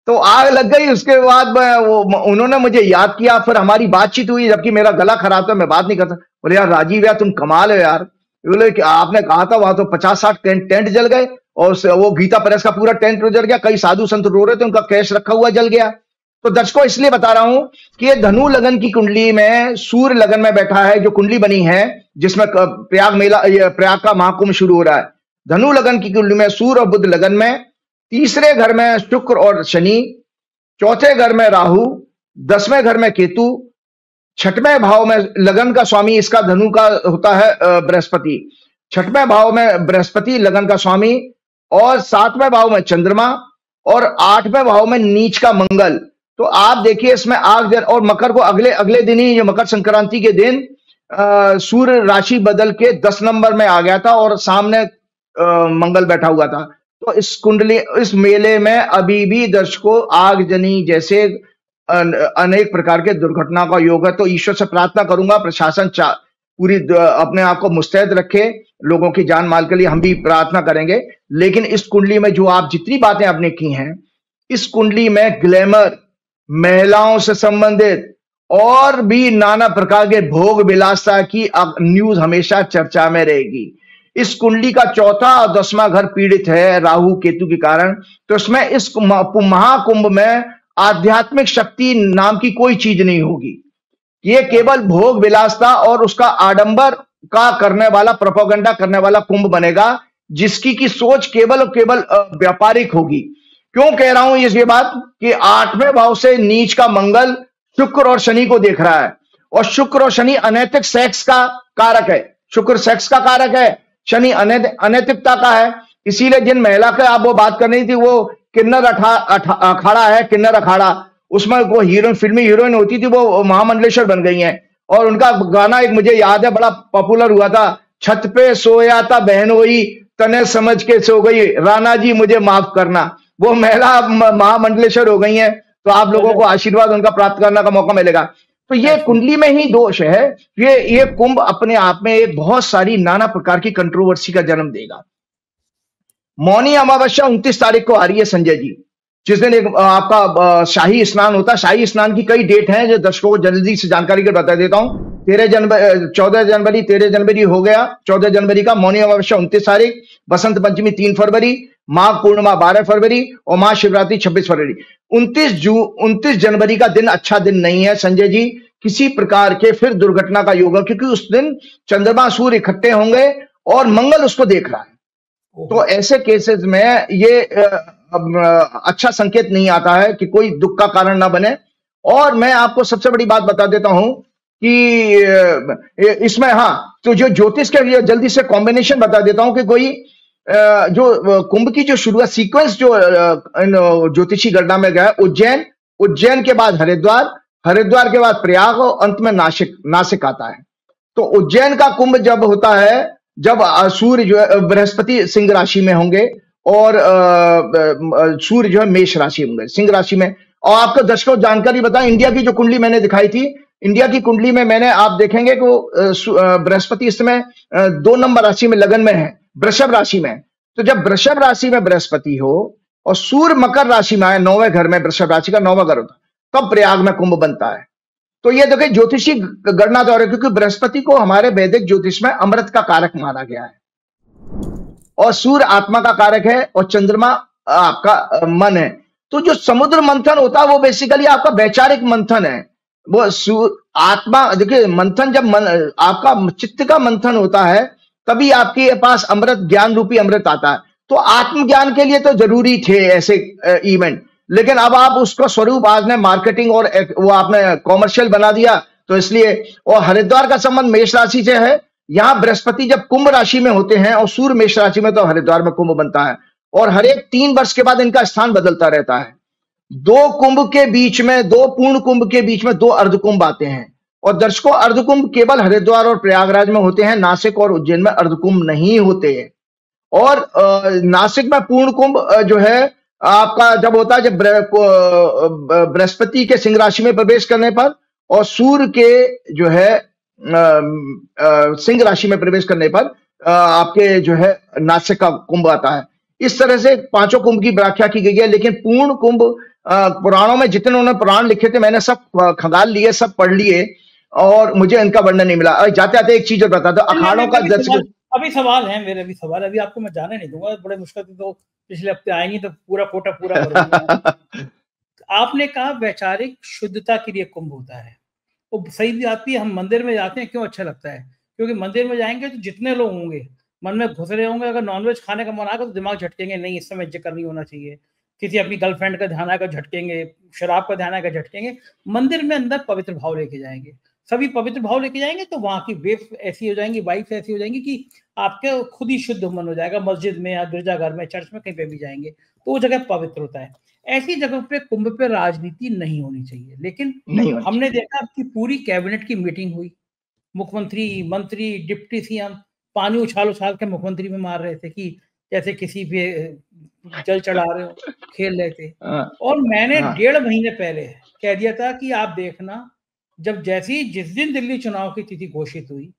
Speaker 2: तो आग लग गई, उसके बाद उन्होंने मुझे याद किया, फिर हमारी बातचीत हुई, जबकि मेरा गला खराब था, मैं बात नहीं करता। बोले यार राजीव यार तुम कमाल हो यार। बोले कि आपने कहा था वहां तो 50-60 टेंट जल गए, और वो गीता प्रेस का पूरा टेंट जल गया, कई साधु संत रो रहे थे, उनका कैश रखा हुआ जल गया। तो दर्शकों इसलिए बता रहा हूं कि ये धनु लगन की कुंडली में सूर्य लगन में बैठा है, जो कुंडली बनी है जिसमें प्रयाग का महाकुंभ शुरू हो रहा है। धनु लगन की कुंडली में सूर्य और बुध लगन में, तीसरे घर में शुक्र और शनि, चौथे घर में राहु, 10वें घर में केतु, 6वें भाव में लगन का स्वामी इसका धनु का होता है बृहस्पति, 6वें भाव में बृहस्पति लगन का स्वामी, और 7वें भाव में चंद्रमा, और 8वें भाव में नीच का मंगल। तो आप देखिए इसमें आग जल, और मकर को अगले दिन ही, मकर संक्रांति के दिन सूर्य राशि बदल के 10 नंबर में आ गया था और सामने मंगल बैठा हुआ था। तो इस मेले में अभी भी दर्शकों आगजनी जैसे अनेक प्रकार के दुर्घटना का योग है। तो ईश्वर से प्रार्थना करूंगा प्रशासन पूरी अपने आप को मुस्तैद रखे, लोगों की जान माल के लिए हम भी प्रार्थना करेंगे। लेकिन इस कुंडली में जो आप जितनी बातें आपने की हैं, इस कुंडली में ग्लैमर, महिलाओं से संबंधित और भी नाना प्रकार के भोग विलासता की न्यूज हमेशा चर्चा में रहेगी। इस कुंडली का चौथा और 10वां घर पीड़ित है राहु केतु के कारण। तो इसमें इस महाकुंभ में आध्यात्मिक शक्ति नाम की कोई चीज नहीं होगी। ये केवल भोग विलासता और उसका आडंबर का करने वाला, प्रोपेगेंडा करने वाला कुंभ बनेगा, जिसकी की सोच केवल और केवल व्यापारिक होगी। क्यों कह रहा हूं ये बात कि 8वें भाव से नीच का मंगल शुक्र और शनि को देख रहा है, और शुक्र और शनि अनैतिक सेक्स का कारक है। शुक्र सेक्स का कारक है, शनि अनैतिकता का है। इसीलिए जिन महिला का आप वो बात कर रही थी, वो किन्नर अखाड़ा है, किन्नर अखाड़ा, उसमें वो हीरोइन, फिल्मी हीरोइन होती थी, वो महामंडलेश्वर बन गई हैं। और उनका गाना एक मुझे याद है, बड़ा पॉपुलर हुआ था, छत पे सोया था बहनोई, तने समझ के सो गई, राणा जी मुझे माफ करना। वो महिला महामंडलेश्वर हो गई हैं। तो आप लोगों को आशीर्वाद उनका प्राप्त करने का मौका मिलेगा। तो ये कुंडली में ही दोष है। ये कुंभ अपने आप में एक बहुत सारी नाना प्रकार की कंट्रोवर्सी का जन्म देगा। मौनी अमावस्या 29 तारीख को आ रही है संजय जी, जिस दिन एक आपका शाही स्नान होता है। शाही स्नान की कई डेट हैं जो दर्शकों को जल्दी से जानकारी के बता देता हूं। 14 जनवरी 13 जनवरी हो गया, 14 जनवरी का मौनी अमावस्या 29 तारीख, बसंत पंचमी 3 फरवरी, माघ पूर्णिमा 12 फरवरी और महाशिवरात्रि 26 फरवरी। 29 जनवरी का दिन अच्छा दिन नहीं है संजय जी, किसी प्रकार के फिर दुर्घटना का योग है, क्योंकि उस दिन चंद्रमा सूर्य इकट्ठे होंगे और मंगल उसको देख रहा है। तो ऐसे केसेस में ये अच्छा संकेत नहीं आता है कि कोई दुख का कारण ना बने। और मैं आपको सबसे बड़ी बात बता देता हूं कि इसमें, हाँ, तो जो ज्योतिष के लिए जल्दी से कॉम्बिनेशन बता देता हूं कि कोई जो कुंभ की जो शुरुआत सीक्वेंस जो ज्योतिषी गणना में गया, उज्जैन के बाद हरिद्वार के बाद प्रयाग और अंत में नासिक आता है। तो उज्जैन का कुंभ जब होता है, जब सूर्य जो है बृहस्पति सिंह राशि में होंगे और सूर्य जो है मेष राशि होंगे, सिंह राशि में। और आपको दर्शकों जानकारी बताएं, इंडिया की जो कुंडली मैंने दिखाई थी, इंडिया की कुंडली में मैंने, आप देखेंगे कि बृहस्पति इस समय 2 नंबर राशि में लगन में है, वृषभ राशि में। तो जब वृषभ राशि में बृहस्पति हो और सूर्य मकर राशि में आए, 9वें घर में, वृषभ राशि का 9वां घर होता है, तब प्रयाग में कुंभ बनता है। तो ये देखिए ज्योतिषी गणना द्वारा, क्योंकि बृहस्पति को हमारे वैदिक ज्योतिष में अमृत का कारक माना गया है और सूर्य आत्मा का कारक है और चंद्रमा आपका मन है। तो जो समुद्र मंथन होता है वो बेसिकली आपका वैचारिक मंथन है। वो आत्मा, देखिए मंथन जब आपका चित्त का मंथन होता है तभी आपके पास अमृत, ज्ञान रूपी अमृत आता है। तो आत्मज्ञान के लिए तो जरूरी थे ऐसे इवेंट, लेकिन अब आप उसका स्वरूप आपने मार्केटिंग और वो आपने कॉमर्शियल बना दिया, तो इसलिए। और हरिद्वार का संबंध मेष राशि से है। यहां बृहस्पति जब कुंभ राशि में होते हैं और सूर्य मेष राशि में, तो हरिद्वार में कुंभ बनता है। और हर एक 3 वर्ष के बाद इनका स्थान बदलता रहता है। 2 कुंभ के बीच में, 2 पूर्ण कुंभ के बीच में 2 अर्धकुंभ आते हैं। और दर्शकों, अर्धकुंभ केवल हरिद्वार और प्रयागराज में होते हैं, नासिक और उज्जैन में अर्धकुंभ नहीं होते हैं। और नासिक में पूर्ण कुंभ जो है आपका जब होता है, जब बृहस्पति के सिंह राशि में प्रवेश करने पर और सूर्य के जो है सिंह राशि में प्रवेश करने पर आपके जो है नासिक का कुंभ आता है। इस तरह से 5 कुंभ की व्याख्या की गई है। लेकिन पूर्ण कुंभ पुराणों में जितने उन्होंने पुराण लिखे थे, मैंने सब खंगाल लिए, सब पढ़ लिए और मुझे इनका वर्णन नहीं मिला। जाते आते एक चीज और बता दो, अखाड़ों का
Speaker 1: अभी सवाल है मेरे, अभी सवाल, अभी आपको मैं जाने नहीं दूंगा, बड़े मुश्किल से तो पिछले हफ्ते आए नहीं, तो पूरा कोटा पूरा करूंगा। आपने कहा वैचारिक शुद्धता के लिए कुंभ होता है, वो सही भी आती है। हम मंदिर में जाते हैं, क्यों अच्छा लगता है? क्योंकि मंदिर में जाएंगे तो जितने लोग होंगे मन में घुस रहे होंगे, अगर नॉनवेज खाने का मन आएगा तो दिमाग झटकेंगे, नहीं इस समय जिक्र नहीं होना चाहिए, किसी अपनी गर्लफ्रेंड का ध्यान आएगा झटकेंगे, शराब का ध्यान आएगा झटकेंगे। मंदिर में अंदर पवित्र भाव लेके जाएंगे, सभी पवित्र भाव लेके जाएंगे, तो वहां की वेव्स ऐसी हो जाएंगी, वाइब्स ऐसी हो जाएंगी कि आपके खुद ही शुद्ध मन हो जाएगा। मस्जिद में या गिरजाघर में, चर्च में, कहीं पे भी जाएंगे तो वो जगह पवित्र होता है। ऐसी जगह पे कुंभ पे राजनीति नहीं होनी चाहिए। लेकिन हमने देखा कि पूरी कैबिनेट की मीटिंग हुई, मुख्यमंत्री, मंत्री, डिप्टी सीएम पानी उछाल के मुख्यमंत्री में मार रहे थे कि जैसे किसी पे जल चढ़ा रहे हो, खेल रहे थे। और मैंने 1.5 महीने पहले कह दिया था कि आप देखना, जब जैसी जिस दिन दिल्ली चुनाव की तिथि घोषित हुई,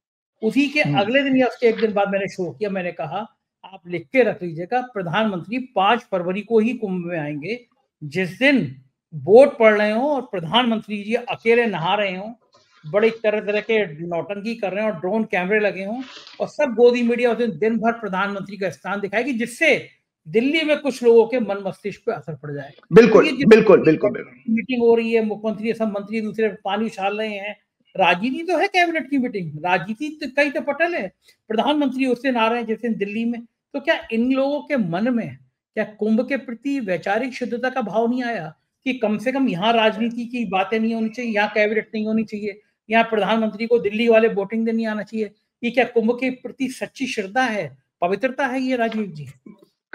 Speaker 1: उसी के अगले दिन या उसके 1 दिन बाद मैंने शो किया, मैंने कहा आप लिख के रख लीजिएगा, प्रधानमंत्री 5 फरवरी को ही कुंभ में आएंगे। जिस दिन वोट पड़ रहे हो और प्रधानमंत्री जी अकेले नहा रहे हो, बड़े तरह के नौटंकी कर रहे हो और ड्रोन कैमरे लगे हों और सब गोदी मीडिया उस दिन भर प्रधानमंत्री का स्थान दिखाएगी, जिससे दिल्ली में कुछ लोगों के मन मस्तिष्क पे असर पड़ जाए।
Speaker 2: बिल्कुल बिल्कुल बिल्कुल।
Speaker 1: मीटिंग हो रही है, मुख्यमंत्री सब मंत्री दूसरे पानी उछाल रहे हैं, राजनीति तो है कैबिनेट की मीटिंग, राजनीति तो कई तो पटल है, प्रधानमंत्री उस दिन आ रहे हैं जिस दिन दिल्ली में। तो क्या इन लोगों के मन में क्या कुंभ के प्रति वैचारिक शुद्धता का भाव नहीं आया कि कम से कम यहाँ राजनीति की बातें नहीं होनी चाहिए, यहाँ कैबिनेट नहीं होनी चाहिए, यहाँ प्रधानमंत्री को दिल्ली वाले वोटिंग देने आना चाहिए? ये क्या कुंभ के प्रति सच्ची श्रद्धा है, पवित्रता है ये राजीव जी?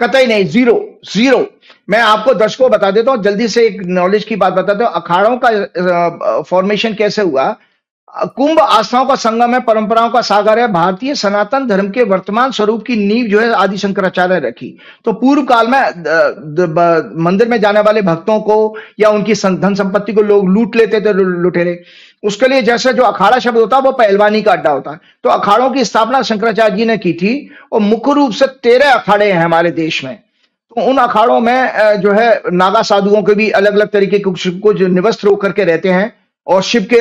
Speaker 2: कतई नहीं, जीरो। मैं आपको दर्शकों बता देता हूँ, जल्दी से एक नॉलेज की बात बताता हूँ। अखाड़ों का फॉर्मेशन कैसे हुआ? कुंभ आस्थाओं का संगम है, परंपराओं का सागर है। भारतीय सनातन धर्म के वर्तमान स्वरूप की नींव जो है आदि शंकराचार्य रखी। तो पूर्व काल में मंदिर में जाने वाले भक्तों को या उनकी धन संपत्ति को लोग लूट लेते थे, लुटेरे। उसके लिए जैसे जो अखाड़ा शब्द होता है वो पहलवानी का अड्डा होता है। तो अखाड़ों की स्थापना शंकराचार्य जी ने की थी और मुख्य रूप से 13 अखाड़े हैं हमारे देश में। तो उन अखाड़ों में जो है नागा साधुओं के भी अलग अलग तरीके के जो निवस्त्र होकर के रहते हैं और शिव के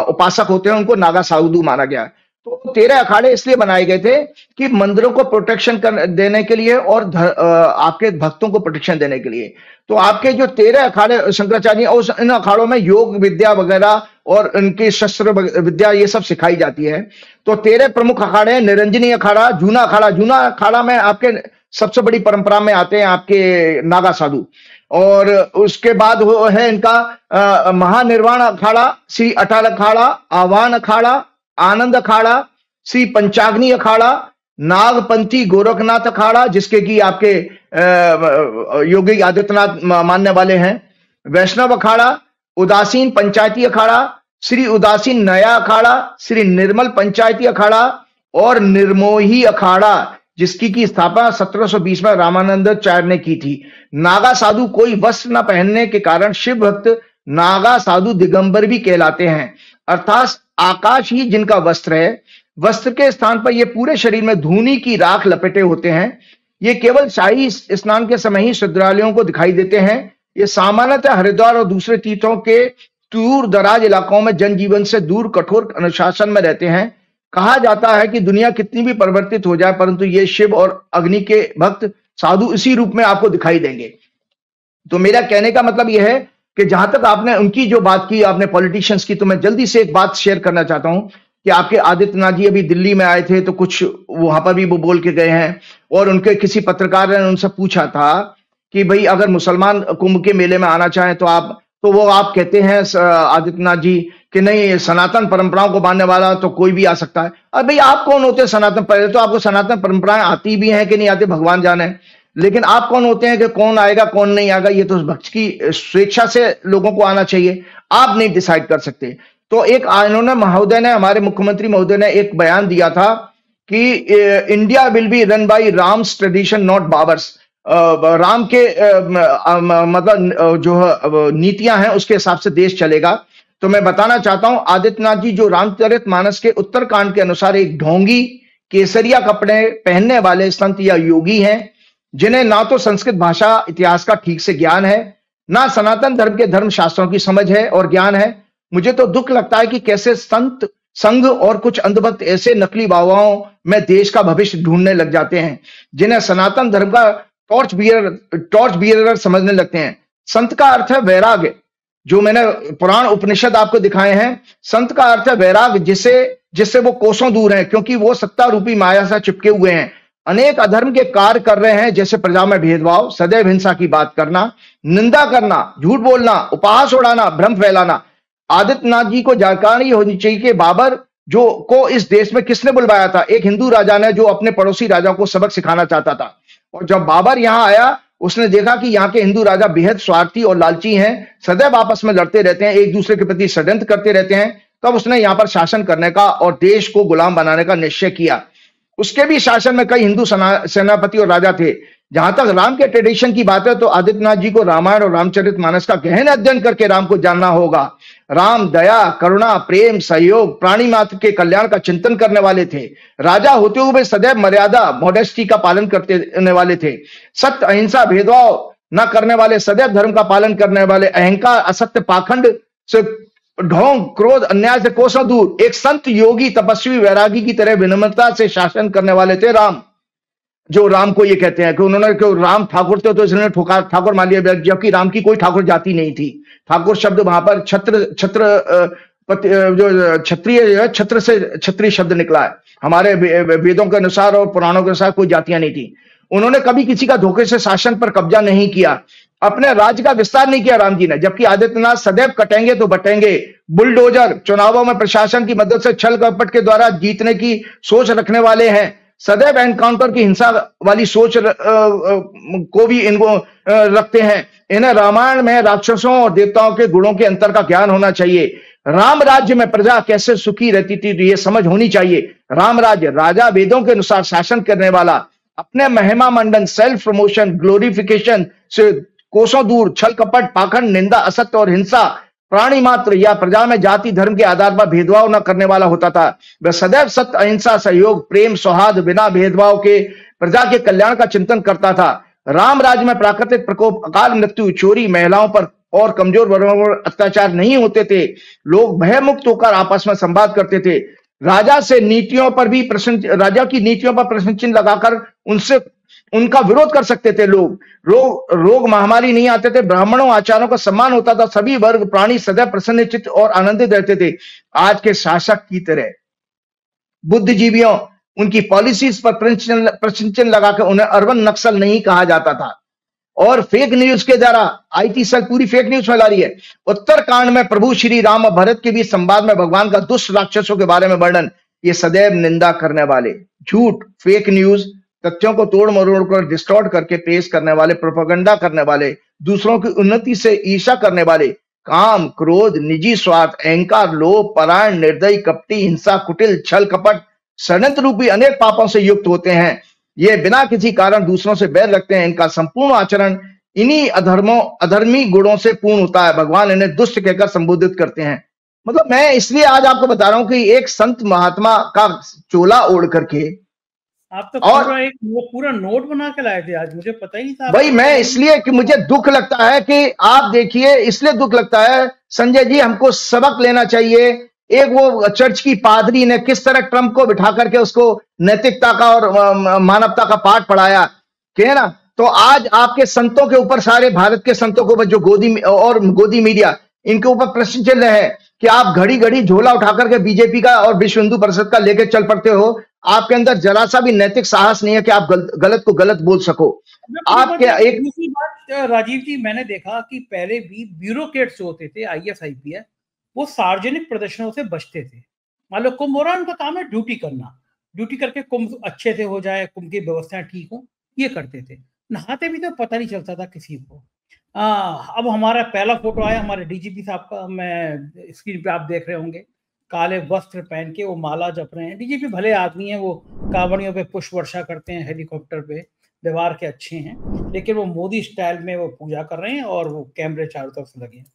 Speaker 2: उपासक होते हैं, उनको नागा साधु माना गया है। तो 13 अखाड़े इसलिए बनाए गए थे कि मंदिरों को प्रोटेक्शन देने के लिए और आपके भक्तों को प्रोटेक्शन देने के लिए। तो आपके जो 13 अखाड़े शंकराचार्य, और इन अखाड़ों में योग विद्या वगैरह और उनकी शस्त्र विद्या ये सब सिखाई जाती है। तो 13 प्रमुख अखाड़े हैं, निरंजनी अखाड़ा, जूना अखाड़ा। जूना अखाड़ा में आपके सबसे बड़ी परंपरा में आते हैं आपके नागा साधु, और उसके बाद वो है इनका महानिर्वाण अखाड़ा, श्री अटल अखाड़ा, आह्वान अखाड़ा, आनंद अखाड़ा, श्री पंचाग्नि अखाड़ा, नागपंथी गोरखनाथ अखाड़ा जिसके कि आपके योगी आदित्यनाथ मानने वाले हैं, वैष्णव अखाड़ा, उदासीन पंचायती अखाड़ा, श्री उदासीन नया अखाड़ा, श्री निर्मल पंचायती अखाड़ा और निर्मोही अखाड़ा जिसकी की स्थापना 1720 में रामानंदाचार्य ने की थी। नागा साधु कोई वस्त्र न पहनने के कारण शिव भक्त नागा साधु दिगंबर भी कहलाते हैं, अर्थात आकाश ही जिनका वस्त्र है। वस्त्र के स्थान पर ये पूरे शरीर में धूनी की राख लपेटे होते हैं। ये केवल शाही स्नान के समय ही श्रद्धालुओं को दिखाई देते हैं। ये सामान्यतः हरिद्वार और दूसरे तीर्थों के दूर दराज इलाकों में जनजीवन से दूर कठोर अनुशासन में रहते हैं। कहा जाता है कि दुनिया कितनी भी परिवर्तित हो जाए परंतु ये शिव और अग्नि के भक्त साधु इसी रूप में आपको दिखाई देंगे। तो मेरा कहने का मतलब यह है कि जहां तक आपने उनकी जो बात की आपने पॉलिटिशियंस की, तो मैं जल्दी से एक बात शेयर करना चाहता हूं कि आपके आदित्यनाथ जी अभी दिल्ली में आए थे तो कुछ वहां पर भी वो बोल के गए हैं, और उनके किसी पत्रकार ने उनसे पूछा था कि भाई अगर मुसलमान कुंभ के मेले में आना चाहें तो वो आप कहते हैं आदित्यनाथ जी कि नहीं, सनातन परंपराओं को मानने वाला तो कोई भी आ सकता है। अब भाई आप कौन होते हैं सनातन? पहले तो आपको सनातन परंपराएं आती भी हैं कि नहीं आती भगवान जाने, लेकिन आप कौन होते हैं कि कौन आएगा कौन नहीं आएगा? ये तो भक्त की स्वेच्छा से लोगों को आना चाहिए, आप नहीं डिसाइड कर सकते। तो एक इन्होंने महोदय ने, हमारे मुख्यमंत्री महोदय ने एक बयान दिया था कि India will be run by Ram's tradition not Babar's. Ram के मतलब जो नीतियां हैं उसके हिसाब से देश चलेगा। तो मैं बताना चाहता हूं आदित्यनाथ जी जो रामचरितमानस के उत्तरकांड के अनुसार एक ढोंगी केसरिया कपड़े पहनने वाले संत या योगी हैं, जिन्हें ना तो संस्कृत भाषा इतिहास का ठीक से ज्ञान है, ना सनातन धर्म के धर्म शास्त्रों की समझ है और ज्ञान है। मुझे तो दुख लगता है कि कैसे संत संघ और कुछ अंधभक्त ऐसे नकली बाबाओं में देश का भविष्य ढूंढने लग जाते हैं, जिन्हें सनातन धर्म का टॉर्च बियरर समझने लगते हैं। संत का अर्थ है वैराग्य, जो मैंने पुराण उपनिषद आपको दिखाए हैं। संत का अर्थ है वैराग्य, जिससे वो कोसों दूर हैं, क्योंकि वो सत्ता रूपी माया से चिपके हुए हैं। अनेक अधर्म के कार्य कर रहे हैं, जैसे प्रजा में भेदभाव, सदैव हिंसा की बात करना, निंदा करना, झूठ बोलना, उपहास उड़ाना, भ्रम फैलाना। आदित्यनाथ जी को जानकारी होनी चाहिए कि बाबर जो को इस देश में किसने बुलवाया था? एक हिंदू राजा ने, जो अपने पड़ोसी राजा को सबक सिखाना चाहता था। और जब बाबर यहां आया उसने देखा कि यहाँ के हिंदू राजा बेहद स्वार्थी और लालची हैं, सदैव आपस में लड़ते रहते हैं, एक दूसरे के प्रति षड्यंत्र करते रहते हैं। तब उसने यहाँ पर शासन करने का और देश को गुलाम बनाने का निश्चय किया। उसके भी शासन में कई हिंदू सेनापति और राजा थे। जहां तक राम के ट्रेडिशन की बात है तो आदित्यनाथ जी को रामायण और रामचरितमानस का गहन अध्ययन करके राम को जानना होगा। राम दया, करुणा, प्रेम, सहयोग, प्राणी मात्र के कल्याण का चिंतन करने वाले थे। राजा होते हुए सदैव मर्यादा, मॉडेस्टी का पालन करने वाले थे। सत्य, अहिंसा, भेदभाव न करने वाले, सदैव धर्म का पालन करने वाले, अहंकार, असत्य, पाखंड से, ढोंग, क्रोध, अन्याय से कोसों दूर, एक संत, योगी, तपस्वी, वैरागी की तरह विनम्रता से शासन करने वाले थे राम। जो राम को ये कहते हैं कि उन्होंने क्यों राम ठाकुर थे तो इसने ठाकुर मान लिया, जबकि राम की कोई ठाकुर जाति नहीं थी। ठाकुर शब्द वहां पर जो क्षत्रिय, छत्र से क्षत्रिय शब्द निकला है। हमारे वेदों के अनुसार और पुराणों के अनुसार कोई जातियां नहीं थी। उन्होंने कभी किसी का धोखे से शासन पर कब्जा नहीं किया, अपने राज्य का विस्तार नहीं किया राम जी ने। जबकि आदित्यनाथ सदैव कटेंगे तो बटेंगे, बुलडोजर, चुनावों में प्रशासन की मदद से छल कपट के द्वारा जीतने की सोच रखने वाले हैं। सदैव एनकाउंटर की हिंसा वाली सोच को भी इनको रखते हैं। इन्हें रामायण में राक्षसों और देवताओं के गुणों के अंतर का ज्ञान होना चाहिए। राम राज्य में प्रजा कैसे सुखी रहती थी ये समझ होनी चाहिए। राम राज्य, राजा वेदों के अनुसार शासन करने वाला, अपने महिमा मंडन, सेल्फ प्रमोशन, ग्लोरिफिकेशन से कोसों दूर, छल कपट, पाखंड, निंदा, असत्य और हिंसा, प्राणी मात्र या प्रजा में जाति धर्म के आधार पर भेदभाव न करने वाला होता था। वह सदैव सत्य, अहिंसा, सहयोग, प्रेम, सौहार्द, बिना भेदभाव के प्रजा के कल्याण का चिंतन करता था। राम राज्य में प्राकृतिक प्रकोप, अकाल मृत्यु, चोरी, महिलाओं पर और कमजोर वर्गों पर अत्याचार नहीं होते थे। लोग भयमुक्त होकर आपस में संवाद करते थे। राजा की नीतियों पर प्रश्न चिन्ह लगाकर उनसे उनका विरोध कर सकते थे लोग, रोग महामारी नहीं आते थे, ब्राह्मणों आचारों का सम्मान होता था, सभी वर्ग प्राणी सदैव प्रसन्नचित्त और आनंदित रहते थे। आज के शासक की तरह बुद्धिजीवियों उनकी पॉलिसीज पर प्रश्नचिन्ह लगाकर उन्हें अर्बन नक्सल नहीं कहा जाता था। और फेक न्यूज के द्वारा आईटी सेल पूरी फेक न्यूज फैला रही है। उत्तरकांड में प्रभु श्री राम और भरत के बीच संवाद में भगवान का दुष्ट राक्षसों के बारे में वर्णन, ये सदैव निंदा करने वाले, झूठ, फेक न्यूज, तथ्यों को तोड़ मरोड़ कर डिस्टॉर्ट करके पेश करने वाले, प्रोपेगेंडा करने वाले, दूसरों की उन्नति से ईर्ष्या करने वाले, काम, क्रोध, निजी स्वार्थ, अहंकार, लोभ, परायण, निर्दयी, कपटी, हिंसा, कुटिल, छल, कपट, षड्यंत्र रूपी अनेक पापों से युक्त होते हैं। ये बिना किसी कारण दूसरों से बैर रखते हैं। इनका संपूर्ण आचरण इन्हीं अधर्मी गुणों से पूर्ण होता है। भगवान इन्हें दुष्ट कहकर संबोधित करते हैं। मतलब मैं इसलिए आज आपको बता रहा हूं कि एक संत महात्मा का चोला ओढ़ करके
Speaker 1: आप तो पूरा नोट बना के लाए थे आज, मुझे पता ही नहीं था।
Speaker 2: भाई मैं इसलिए कि मुझे दुख लगता है कि आप देखिए, इसलिए दुख लगता है संजय जी, हमको सबक लेना चाहिए। एक वो चर्च की पादरी ने किस तरह ट्रंप को बिठा करके उसको नैतिकता का और मानवता का पाठ पढ़ाया, है ना। तो आज आपके संतों के ऊपर, सारे भारत के संतों के ऊपर जो गोदी मीडिया, इनके ऊपर प्रश्न चल रहे हैं कि आप घड़ी घड़ी झोला उठा करके बीजेपी का और विश्व हिंदू परिषद का लेकर चल पड़ते हो। आपके अंदर जरा सा भी नैतिक साहस नहीं है कि आप गलत को गलत बोल सको। आपके एक
Speaker 1: दूसरी बात राजीव जी, मैंने देखा कि पहले भी ब्यूरोक्रेट्स जो होते थे IAS IPS, वो सार्वजनिक प्रदर्शनों से बचते थे। मान लो कुंभ हो रहा है, उनका काम है ड्यूटी करना, ड्यूटी करके कुंभ अच्छे से हो जाए, कुंभ की व्यवस्थाएं ठीक हो, ये करते थे। नहाते भी तो पता नहीं चलता था किसी को। अब हमारा पहला फोटो आया हमारे DGP साहब का, मैं स्क्रीन पे आप देख रहे होंगे, काले वस्त्र पहन के वो माला जप रहे हैं। DGP भले आदमी है, वो कांवड़ियों पे पुष्प वर्षा करते हैं, हेलीकॉप्टर पे, व्यवहार के अच्छे हैं, लेकिन वो मोदी स्टाइल में वो पूजा कर रहे हैं और वो कैमरे चारों तरफ से लगे हैं।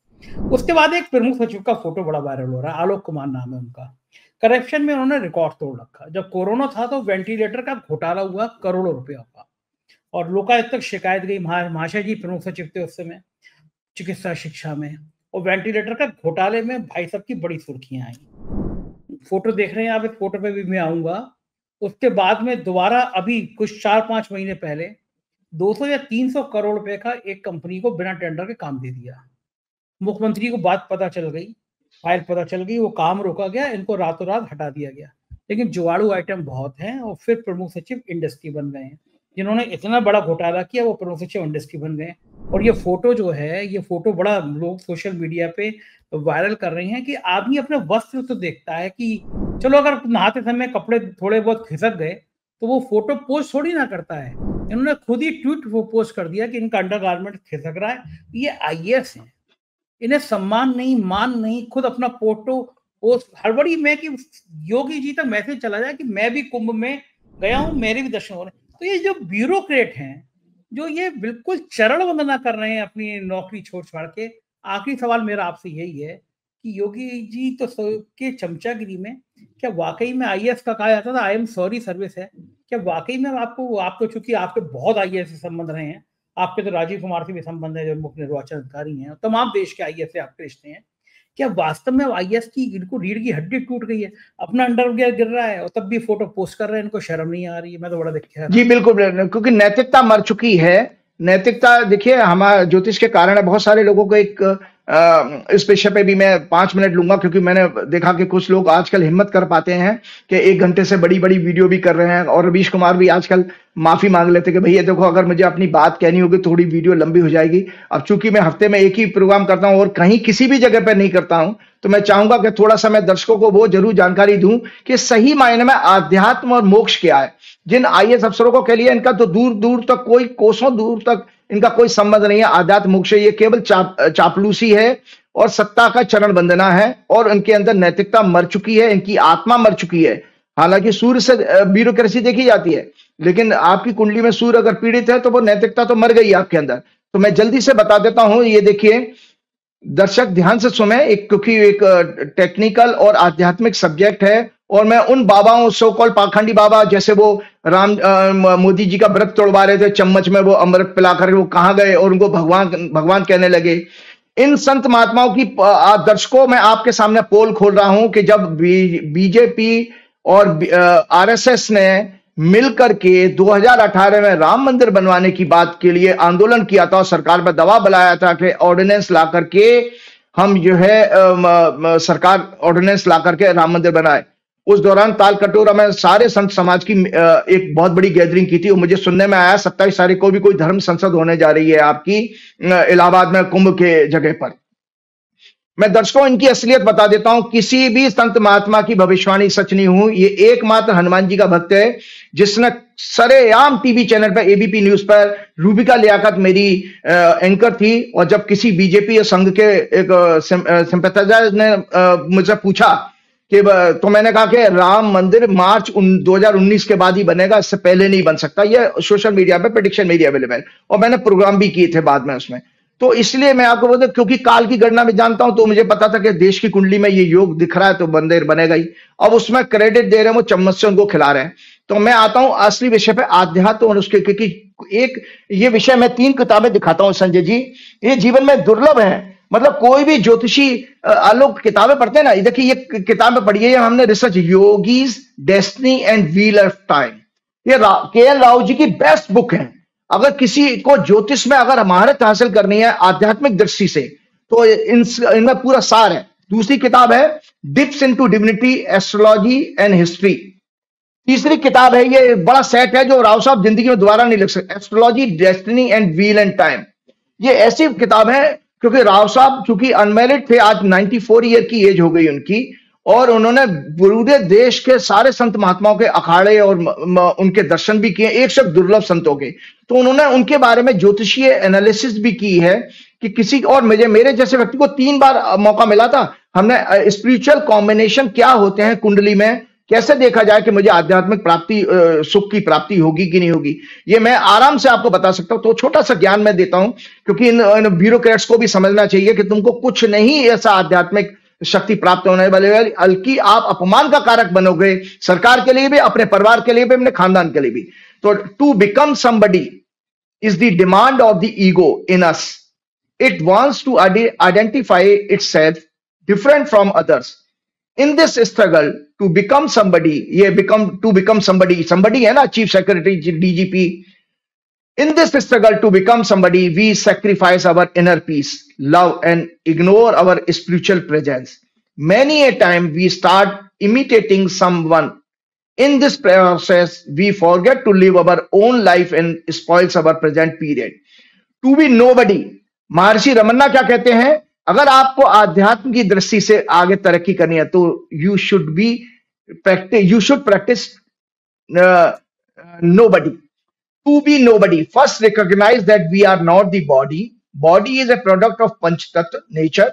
Speaker 1: उसके बाद एक प्रमुख सचिव का फोटो बड़ा वायरल हो रहा है, आलोक कुमार नाम है उनका। करप्शन में उन्होंने रिकॉर्ड तोड़ रखा। जब कोरोना था तो वेंटिलेटर का घोटाला हुआ करोड़ों रुपया का, और लोकायुक्त तक शिकायत गई। महाशय जी प्रमुख सचिव थे उस समय चिकित्सा शिक्षा में, और वेंटिलेटर का घोटाले में भाई साहब की बड़ी सुर्खियां आई। फोटो देख रहे हैं आप, इस फोटो पे भी मैं आऊंगा। उसके बाद में दोबारा अभी कुछ 4-5 महीने पहले 200 या 300 करोड़ रुपए का एक कंपनी को बिना टेंडर के काम दे दिया। मुख्यमंत्री को बात पता चल गई, फाइल पता चल गई, वो काम रोका गया, इनको रातों रात हटा दिया गया। लेकिन जुगाड़ू आइटम बहुत हैं, और फिर प्रमुख सचिव इंडस्ट्री बन गए हैं। जिन्होंने इतना बड़ा घोटाला किया वो प्रमुख सचिव इंडस्ट्री बन गए। और ये फोटो जो है, ये फोटो बड़ा लोग सोशल मीडिया पे वायरल कर रहे हैं कि आदमी अपने वस्त्र तो देखता है कि चलो अगर नहाते समय कपड़े थोड़े बहुत खिसक गए तो वो फोटो पोस्ट थोड़ी ना करता है। इन्होंने खुद ही ट्वीट वो पोस्ट कर दिया कि इनका अंडरगारमेंट खिसक रहा है। ये IAS हैं, इन्हें सम्मान नहीं, मान नहीं, खुद अपना फोटो पोस्ट हड़बड़ी में कि योगी जी तक मैसेज चला जाए कि मैं भी कुंभ में गया हूं, मेरे भी दर्शन हो रहे हैं। तो ये जो ब्यूरोक्रेट हैं, जो ये बिल्कुल चरण वंदना कर रहे हैं अपनी नौकरी छोड़ छाड़ के। आखिरी सवाल मेरा आपसे यही है कि योगी जी तो के चमचागिरी में क्या वाकई में IAS का कहा जाता था आई एम सॉरी सर्विस है? क्या वाकई में आपको चूंकि आपके बहुत IAS से संबंध रहे हैं, आपके तो राजीव कुमार से भी संबंध है जो मुख्य निर्वाचन अधिकारी हैं, तमाम देश के IAS से आपके रिश्ते हैं, क्या वास्तव में IAS की इनको रीढ़ की हड्डी टूट गई है? अपना अंडरवियर गिर रहा है और तब भी फोटो पोस्ट कर रहे हैं, इनको शर्म नहीं आ रही है? मैं तो बड़ा देखा
Speaker 2: जी बिल्कुल, क्योंकि नैतिकता मर चुकी है। नैतिकता देखिए, हमारा ज्योतिष के कारण है। बहुत सारे लोगों को इस विषय पे भी मैं 5 मिनट लूंगा, क्योंकि मैंने देखा कि कुछ लोग आजकल हिम्मत कर पाते हैं कि 1 घंटे से बड़ी बड़ी वीडियो भी कर रहे हैं। और रवीश कुमार भी आजकल माफी मांग लेते कि भैया देखो, अगर मुझे अपनी बात कहनी होगी थोड़ी वीडियो लंबी हो जाएगी। अब चूंकि मैं हफ्ते में एक ही प्रोग्राम करता हूं और कहीं किसी भी जगह पर नहीं करता हूं, तो मैं चाहूंगा कि थोड़ा सा मैं दर्शकों को वो जरूर जानकारी दूं कि सही मायने में आध्यात्म और मोक्ष क्या है। जिन IAS अफसरों को कह लिया, इनका तो दूर दूर तक, कोई कोसों दूर तक इनका कोई संबंध नहीं है आध्यात्म मोक्ष। ये केवल चापलूसी है और सत्ता का चरण वंदना है, और उनके अंदर नैतिकता मर चुकी है, इनकी आत्मा मर चुकी है। हालांकि सूर्य से ब्यूरोक्रेसी देखी जाती है, लेकिन आपकी कुंडली में सूर्य अगर पीड़ित है तो वो नैतिकता तो मर गई आपके अंदर। तो मैं जल्दी से बता देता हूं, ये देखिए दर्शक ध्यान से सुने, क्योंकि एक टेक्निकल और आध्यात्मिक सब्जेक्ट है। और मैं उन बाबाओं, सो कॉल्ड पाखंडी बाबा, जैसे वो मोदी जी का व्रत तोड़वा रहे थे, चम्मच में वो अमृत पिलाकर वो कहां गए और उनको भगवान कहने लगे। इन संत महात्माओं की दर्शकों, मैं आपके सामने पोल खोल रहा हूं कि जब बीजेपी और RSS ने मिलकर के 2018 में राम मंदिर बनवाने की बात के लिए आंदोलन किया था और सरकार पर दबाव बनाया था कि ऑर्डिनेंस ला करके हम जो है सरकार ऑर्डिनेंस ला करके राम मंदिर बनाए। उस दौरान तालकटोरा में सारे संत समाज की एक बहुत बड़ी गैदरिंग की थी और मुझे सुनने में आया 27 तारीख को भी कोई धर्म संसद होने जा रही है आपकी इलाहाबाद में कुंभ के जगह पर। मैं दर्शकों इनकी असलियत बता देता हूं, किसी भी संत महात्मा की भविष्यवाणी सच नहीं हुई। ये एकमात्र हनुमान जी का भक्त है जिसने सरेआम टीवी चैनल पर एबीपी न्यूज पर रूबिका लियाकत मेरी एंकर थी और जब किसी बीजेपी संघ के एक सिंपैथाइजर ने मुझसे पूछा कि तो मैंने कहा कि राम मंदिर मार्च 2019 के बाद ही बनेगा, इससे पहले नहीं बन सकता। ये सोशल मीडिया पे प्रेडिक्शन मेरी अवेलेबल और मैंने प्रोग्राम भी किए थे बाद में उसमें। तो इसलिए मैं आपको बोलता क्योंकि काल की गणना में जानता हूं तो मुझे पता था कि देश की कुंडली में ये योग दिख रहा है तो मंदिर बनेगा ही। अब उसमें क्रेडिट दे रहे हैं, वो चम्मच से उनको खिला रहे हैं। तो मैं आता हूं असली विषय पे, आध्यात्म और उसके, क्योंकि एक ये विषय मैं 3 किताबें दिखाता हूं संजय जी, ये जीवन में दुर्लभ है। मतलब कोई भी ज्योतिषी लोग किताबें पढ़ते हैं ना, देखिए ये किताबें पढ़ी है हमने, research yogis destiny and wheel of time, ये के.एल. राव जी की बेस्ट बुक है। अगर किसी को ज्योतिष में अगर महारत हासिल करनी है आध्यात्मिक दृष्टि से तो इनमें पूरा सार है। दूसरी किताब है dips into divinity, astrology and history. तीसरी किताब है, ये बड़ा सेट है जो राव साहब जिंदगी में दोबारा नहीं लिख सकते, astrology destiny and wheel and time. ये ऐसी किताब है क्योंकि राव साहब चूंकि अनमैरिड थे, आज 94 ईयर की एज हो गई उनकी, और उन्होंने पूरे देश के सारे संत महात्माओं के अखाड़े और उनके दर्शन भी किए, एक सब दुर्लभ संतों के। तो उन्होंने उनके बारे में ज्योतिषीय एनालिसिस भी की है कि किसी और मेरे जैसे व्यक्ति को 3 बार मौका मिला था। हमने स्पिरिचुअल कॉम्बिनेशन क्या होते हैं कुंडली में, कैसे देखा जाए कि मुझे आध्यात्मिक प्राप्ति सुख की प्राप्ति होगी कि नहीं होगी, ये मैं आराम से आपको बता सकता हूं। तो छोटा सा ज्ञान मैं देता हूं क्योंकि इन ब्यूरोक्रेट्स को भी समझना चाहिए कि तुमको कुछ नहीं ऐसा आध्यात्मिक शक्ति प्राप्त होने वाली है, बल्कि आप अपमान का कारक बनोगे, सरकार के लिए भी, अपने परिवार के लिए भी, अपने खानदान के लिए भी। तो to become somebody is the demand of the ego in us. It wants to identify itself different from others. In this struggle to become somebody, ये टू बिकम समबडी है ना, chief secretary, DGP. In this struggle to become somebody, we sacrifice our inner peace, love, and ignore our spiritual presence. Many a time we start imitating someone. In this process, we forget to live our own life and spoils our present period. To be nobody. महर्षि रमन्ना क्या कहते हैं? अगर आपको आध्यात्म की दृष्टि से आगे तरक्की करनी है तो you should practice nobody. To be nobody, first recognize that we are not the body. Body is a product of Panchtattva, nature,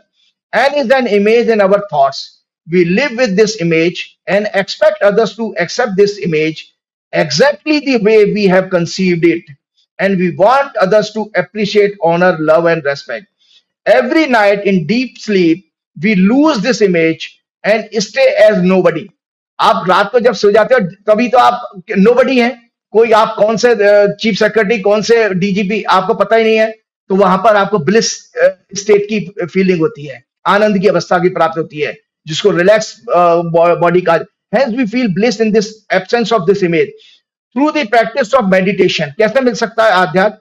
Speaker 2: and is an image in our thoughts. We live with this image and expect others to accept this image exactly the way we have conceived it. And we want others to appreciate, honor, love, and respect. Every night in deep sleep, we lose this image and stay as nobody. आप रात को जब सो जाते हो तभी तो आप nobody हैं। कोई आप कौन से चीफ सेक्रेटरी, कौन से डीजीपी आपको पता ही नहीं है, तो वहां पर आपको ब्लिस स्टेट की फीलिंग होती है, आनंद की अवस्था की प्राप्त होती है, जिसको रिलैक्स बॉडी का। Hence we feel bliss in this absence of this image. Through the practice of meditation, कैसे मिल सकता है आध्यात्म?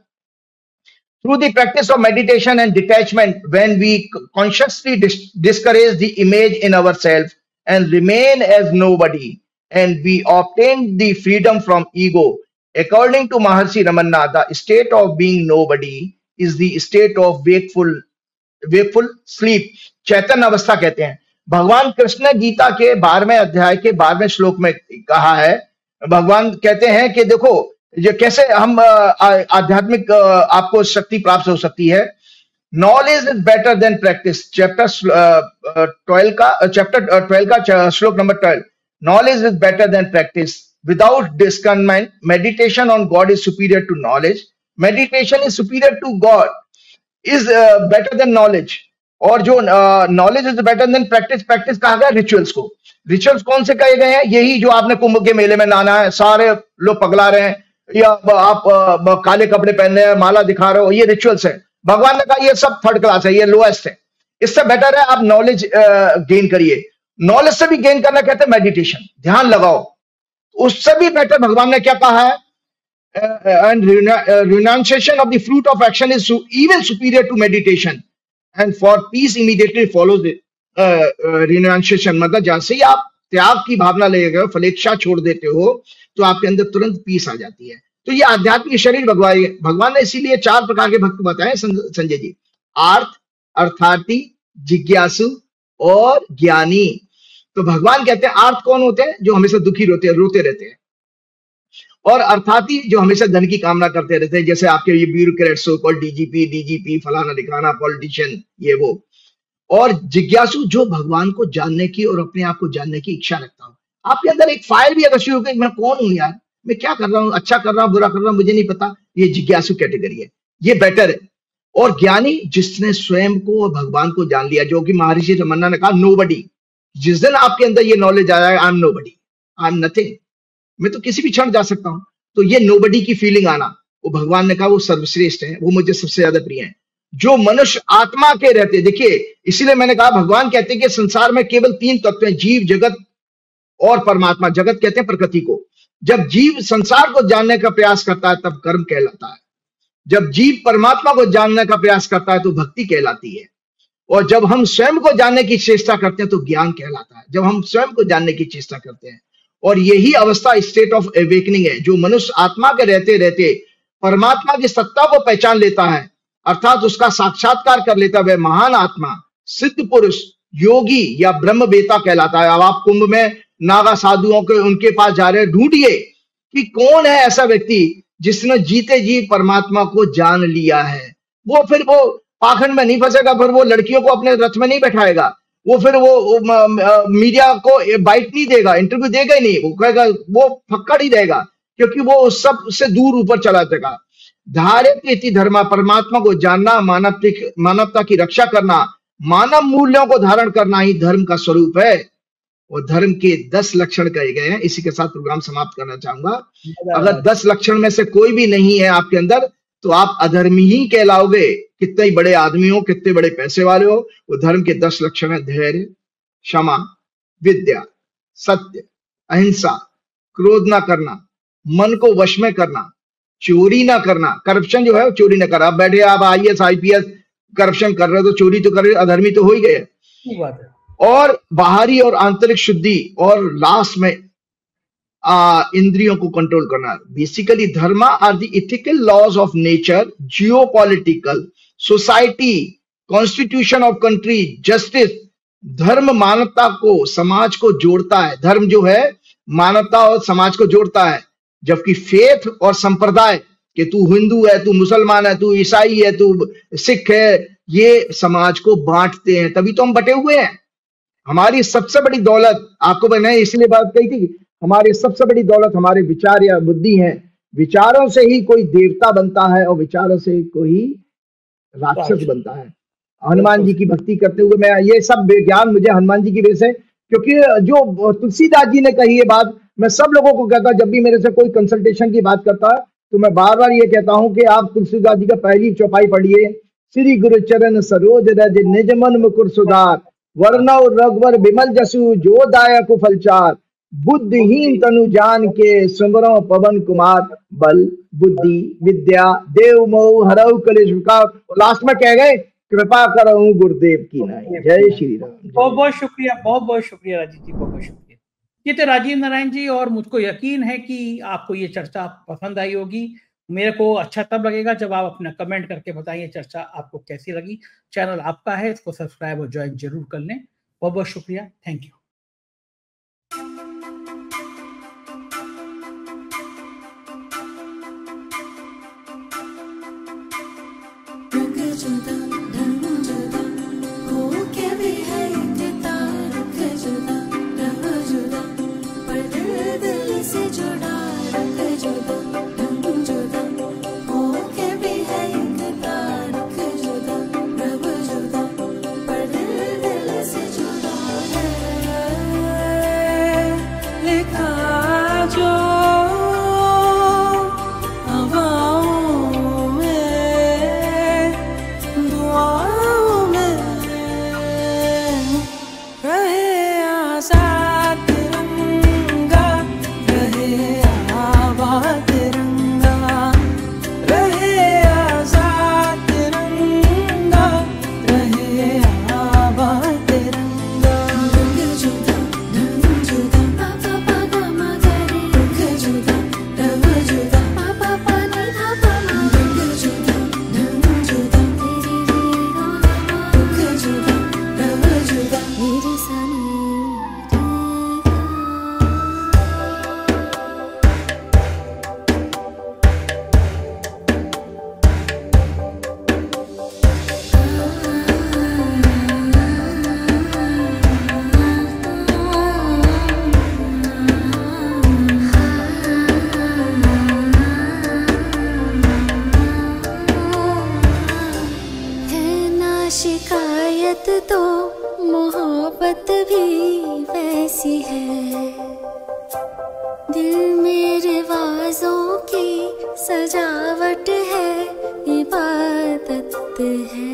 Speaker 2: Through the practice of meditation and detachment, when we consciously discourage the image in ourselves and remain as nobody, and we obtain the freedom from ego. According to Maharshi Ramanna, the state of being nobody is the state of wakeful sleep. चैतन्य अवस्था कहते हैं। भगवान कृष्ण ने गीता के 12वें अध्याय के 12वें श्लोक में कहा है, भगवान कहते हैं कि देखो ये कैसे हम आध्यात्मिक आपको शक्ति प्राप्त हो सकती है। Knowledge is better than practice, chapter 12 का श्लोक number 12। Knowledge is better than practice. Without discernment, meditation on God is superior to knowledge. Meditation is superior to God, is better than knowledge. और जो knowledge is better than practice, practice कहा गया रिचुअल्स को। रिचुअल्स कौन से कहे गए हैं? यही जो आपने कुंभ के मेले में नहाना है, सारे लोग पगला रहे हैं, या आप काले कपड़े पहन रहे हैं, माला दिखा रहे हो, ये रिचुअल्स है। भगवान ने कहा ये सब थर्ड क्लास है, ये लोएस्ट है। इससे बेटर है आप नॉलेज गेन करिए। नॉलेज से भी गेन करना कहते हैं मेडिटेशन, ध्यान लगाओ। उससे भी बेटर भगवान ने क्या कहा है, and renunciation of the fruit of action is even superior to meditation, and for peace immediately follows the renunciation. मतलब जैसे ही आप त्याग की भावना ले गए हो, फलेच्छा छोड़ देते हो, तो आपके अंदर तुरंत पीस आ जाती है। तो ये आध्यात्मिक शरीर भगवान ने इसीलिए 4 प्रकार के भक्त बताए संजय जी, आर्थ, अर्थार्थी, जिज्ञासु और ज्ञानी। तो भगवान कहते हैं आर्थ कौन होते हैं, जो हमेशा दुखी रोते रहते हैं, और अर्थार्थी जो हमेशा धन की कामना करते रहते हैं, जैसे आपके ये ब्यूरोक्रेट्स सो कॉल्ड डीजीपी फलाना दिखाना पॉलिटिशियन ये वो, और जिज्ञासु जो भगवान को जानने की और अपने आप को जानने की इच्छा रखता हो। आपके अंदर एक फायर भी अगर शुरू हो गई, मैं कौन हूं यार, मैं क्या कर रहा हूँ, अच्छा कर रहा हूँ बुरा कर रहा हूँ मुझे नहीं पता, ये जिज्ञासु कैटेगरी है, ये बेटर है। और ज्ञानी जिसने स्वयं को और भगवान को जान लिया, जो कि महर्षि रमन्ना ने कहा नोबडी। जिस दिन आपके अंदर ये नॉलेज आ जाए I am nobody, I am nothing, मैं तो किसी भी क्षण जा सकता हूं, तो ये नोबडी की फीलिंग आना, वो भगवान ने कहा वो सर्वश्रेष्ठ है, वो मुझे सबसे ज्यादा प्रिय है। जो मनुष्य आत्मा के रहते, देखिए इसीलिए मैंने कहा भगवान कहते हैं कि संसार में केवल 3 तत्व हैं, जीव, जगत और परमात्मा। जगत कहते हैं प्रकृति को। जब जीव संसार को जानने का प्रयास करता है तब कर्म कहलाता है, जब जीव परमात्मा को जानने का प्रयास करता है तो भक्ति कहलाती है, और जब हम स्वयं को जानने की चेष्टा करते हैं तो ज्ञान कहलाता है, जब हम स्वयं को जानने की चेष्टा करते हैं। और यही अवस्था स्टेट ऑफ अवेकनिंग है, जो मनुष्य आत्मा के रहते रहते परमात्मा की सत्ता को पहचान लेता है, अर्थात उसका साक्षात्कार कर लेता है, वह महान आत्मा, सिद्ध पुरुष, योगी या ब्रह्मवेता कहलाता है। अब आप कुंभ में नागा साधुओं के उनके पास जा रहे हैं, ढूंढिए कि कौन है ऐसा व्यक्ति जिसने जीते जी परमात्मा को जान लिया है। वो फिर वो पाखंड में नहीं फंसेगा, फिर वो लड़कियों को अपने रथ में नहीं बैठाएगा, वो फिर वो मीडिया को बाइट नहीं देगा, इंटरव्यू देगा ही नहीं, वो कहेगा, वो फक्कड़ ही रहेगा, क्योंकि वो सब से दूर ऊपर चला जाएगा। धार्य इति धर्मा, परमात्मा को जानना, मानवता की रक्षा करना, मानव मूल्यों को धारण करना ही धर्म का स्वरूप है। और धर्म के 10 लक्षण कहे गए हैं। इसी के साथ प्रोग्राम समाप्त करना चाहूंगा। अगर 10 लक्षण में से कोई भी नहीं है आपके अंदर तो आप अधर्मी ही कहलाओगे, कितने ही बड़े आदमी हो, कितने बड़े पैसे वाले हो। वो धर्म के 10 लक्षण है, धैर्य, क्षमा, विद्या, सत्य, अहिंसा, क्रोध ना करना, मन को वश में करना, चोरी ना करना, करप्शन जो है चोरी ना करना। आप बैठे आप IAS IPS करप्शन कर रहे हो तो चोरी तो कर रहे हो, अधर्मी तो हो ही गए। और बाहरी और आंतरिक शुद्धि, और लास्ट में इंद्रियों को कंट्रोल करना। Basically dharma are the ethical laws of nature, geopolitical, society, constitution of country, justice. धर्म मानवता को, समाज को जोड़ता है। धर्म जो है मानवता और समाज को जोड़ता है, जबकि फेथ और संप्रदाय कि तू हिंदू है, तू मुसलमान है, तू ईसाई है, तू सिख है, ये समाज को बांटते हैं। तभी तो हम बटे हुए हैं। हमारी सबसे बड़ी दौलत, आपको मैंने इसलिए बात कही थी, हमारी सबसे बड़ी दौलत हमारे विचार या बुद्धि है। विचारों से ही कोई देवता बनता है और विचारों से कोई राक्षस बनता है। हनुमान जी की भक्ति करते हुए मैं ये सब ज्ञान मुझे हनुमान जी की वजह से, क्योंकि जो तुलसीदास जी ने कही ये बात मैं सब लोगों को कहता, जब भी मेरे से कोई कंसल्टेशन की बात करता है तो मैं बार बार ये कहता हूं कि आप तुलसीदास जी का पहली चौपाई पढ़िए, श्री गुरु चरण सरोज रज निज मन मुकुर सुधार, वर्णव रघुवर विमल जसु जो दायक फलचार, बुद्धिहीन तनु जान के सुमरो पवन कुमार, बल बुद्धि विद्या देव मोह हरऊ कलेश विकार। लास्ट में कह गए कृपा करऊं गुरुदेव की नाई। जय श्री राम।
Speaker 1: बहुत बहुत शुक्रिया, बहुत बहुत शुक्रिया राजीव जी, बहुत बहुत शुक्रिया। ये थे राजीव नारायण जी, और मुझको यकीन है कि आपको ये चर्चा पसंद आई होगी। मेरे को अच्छा तब लगेगा जब आप अपना कमेंट करके बताइए चर्चा आपको कैसी लगी। चैनल आपका है, इसको सब्सक्राइब और ज्वाइन जरूर कर लें। बहुत बहुत शुक्रिया, थैंक यू।
Speaker 3: तो मोहब्बत भी वैसी है। दिल में रिवाजों की सजावट है, इबादत है।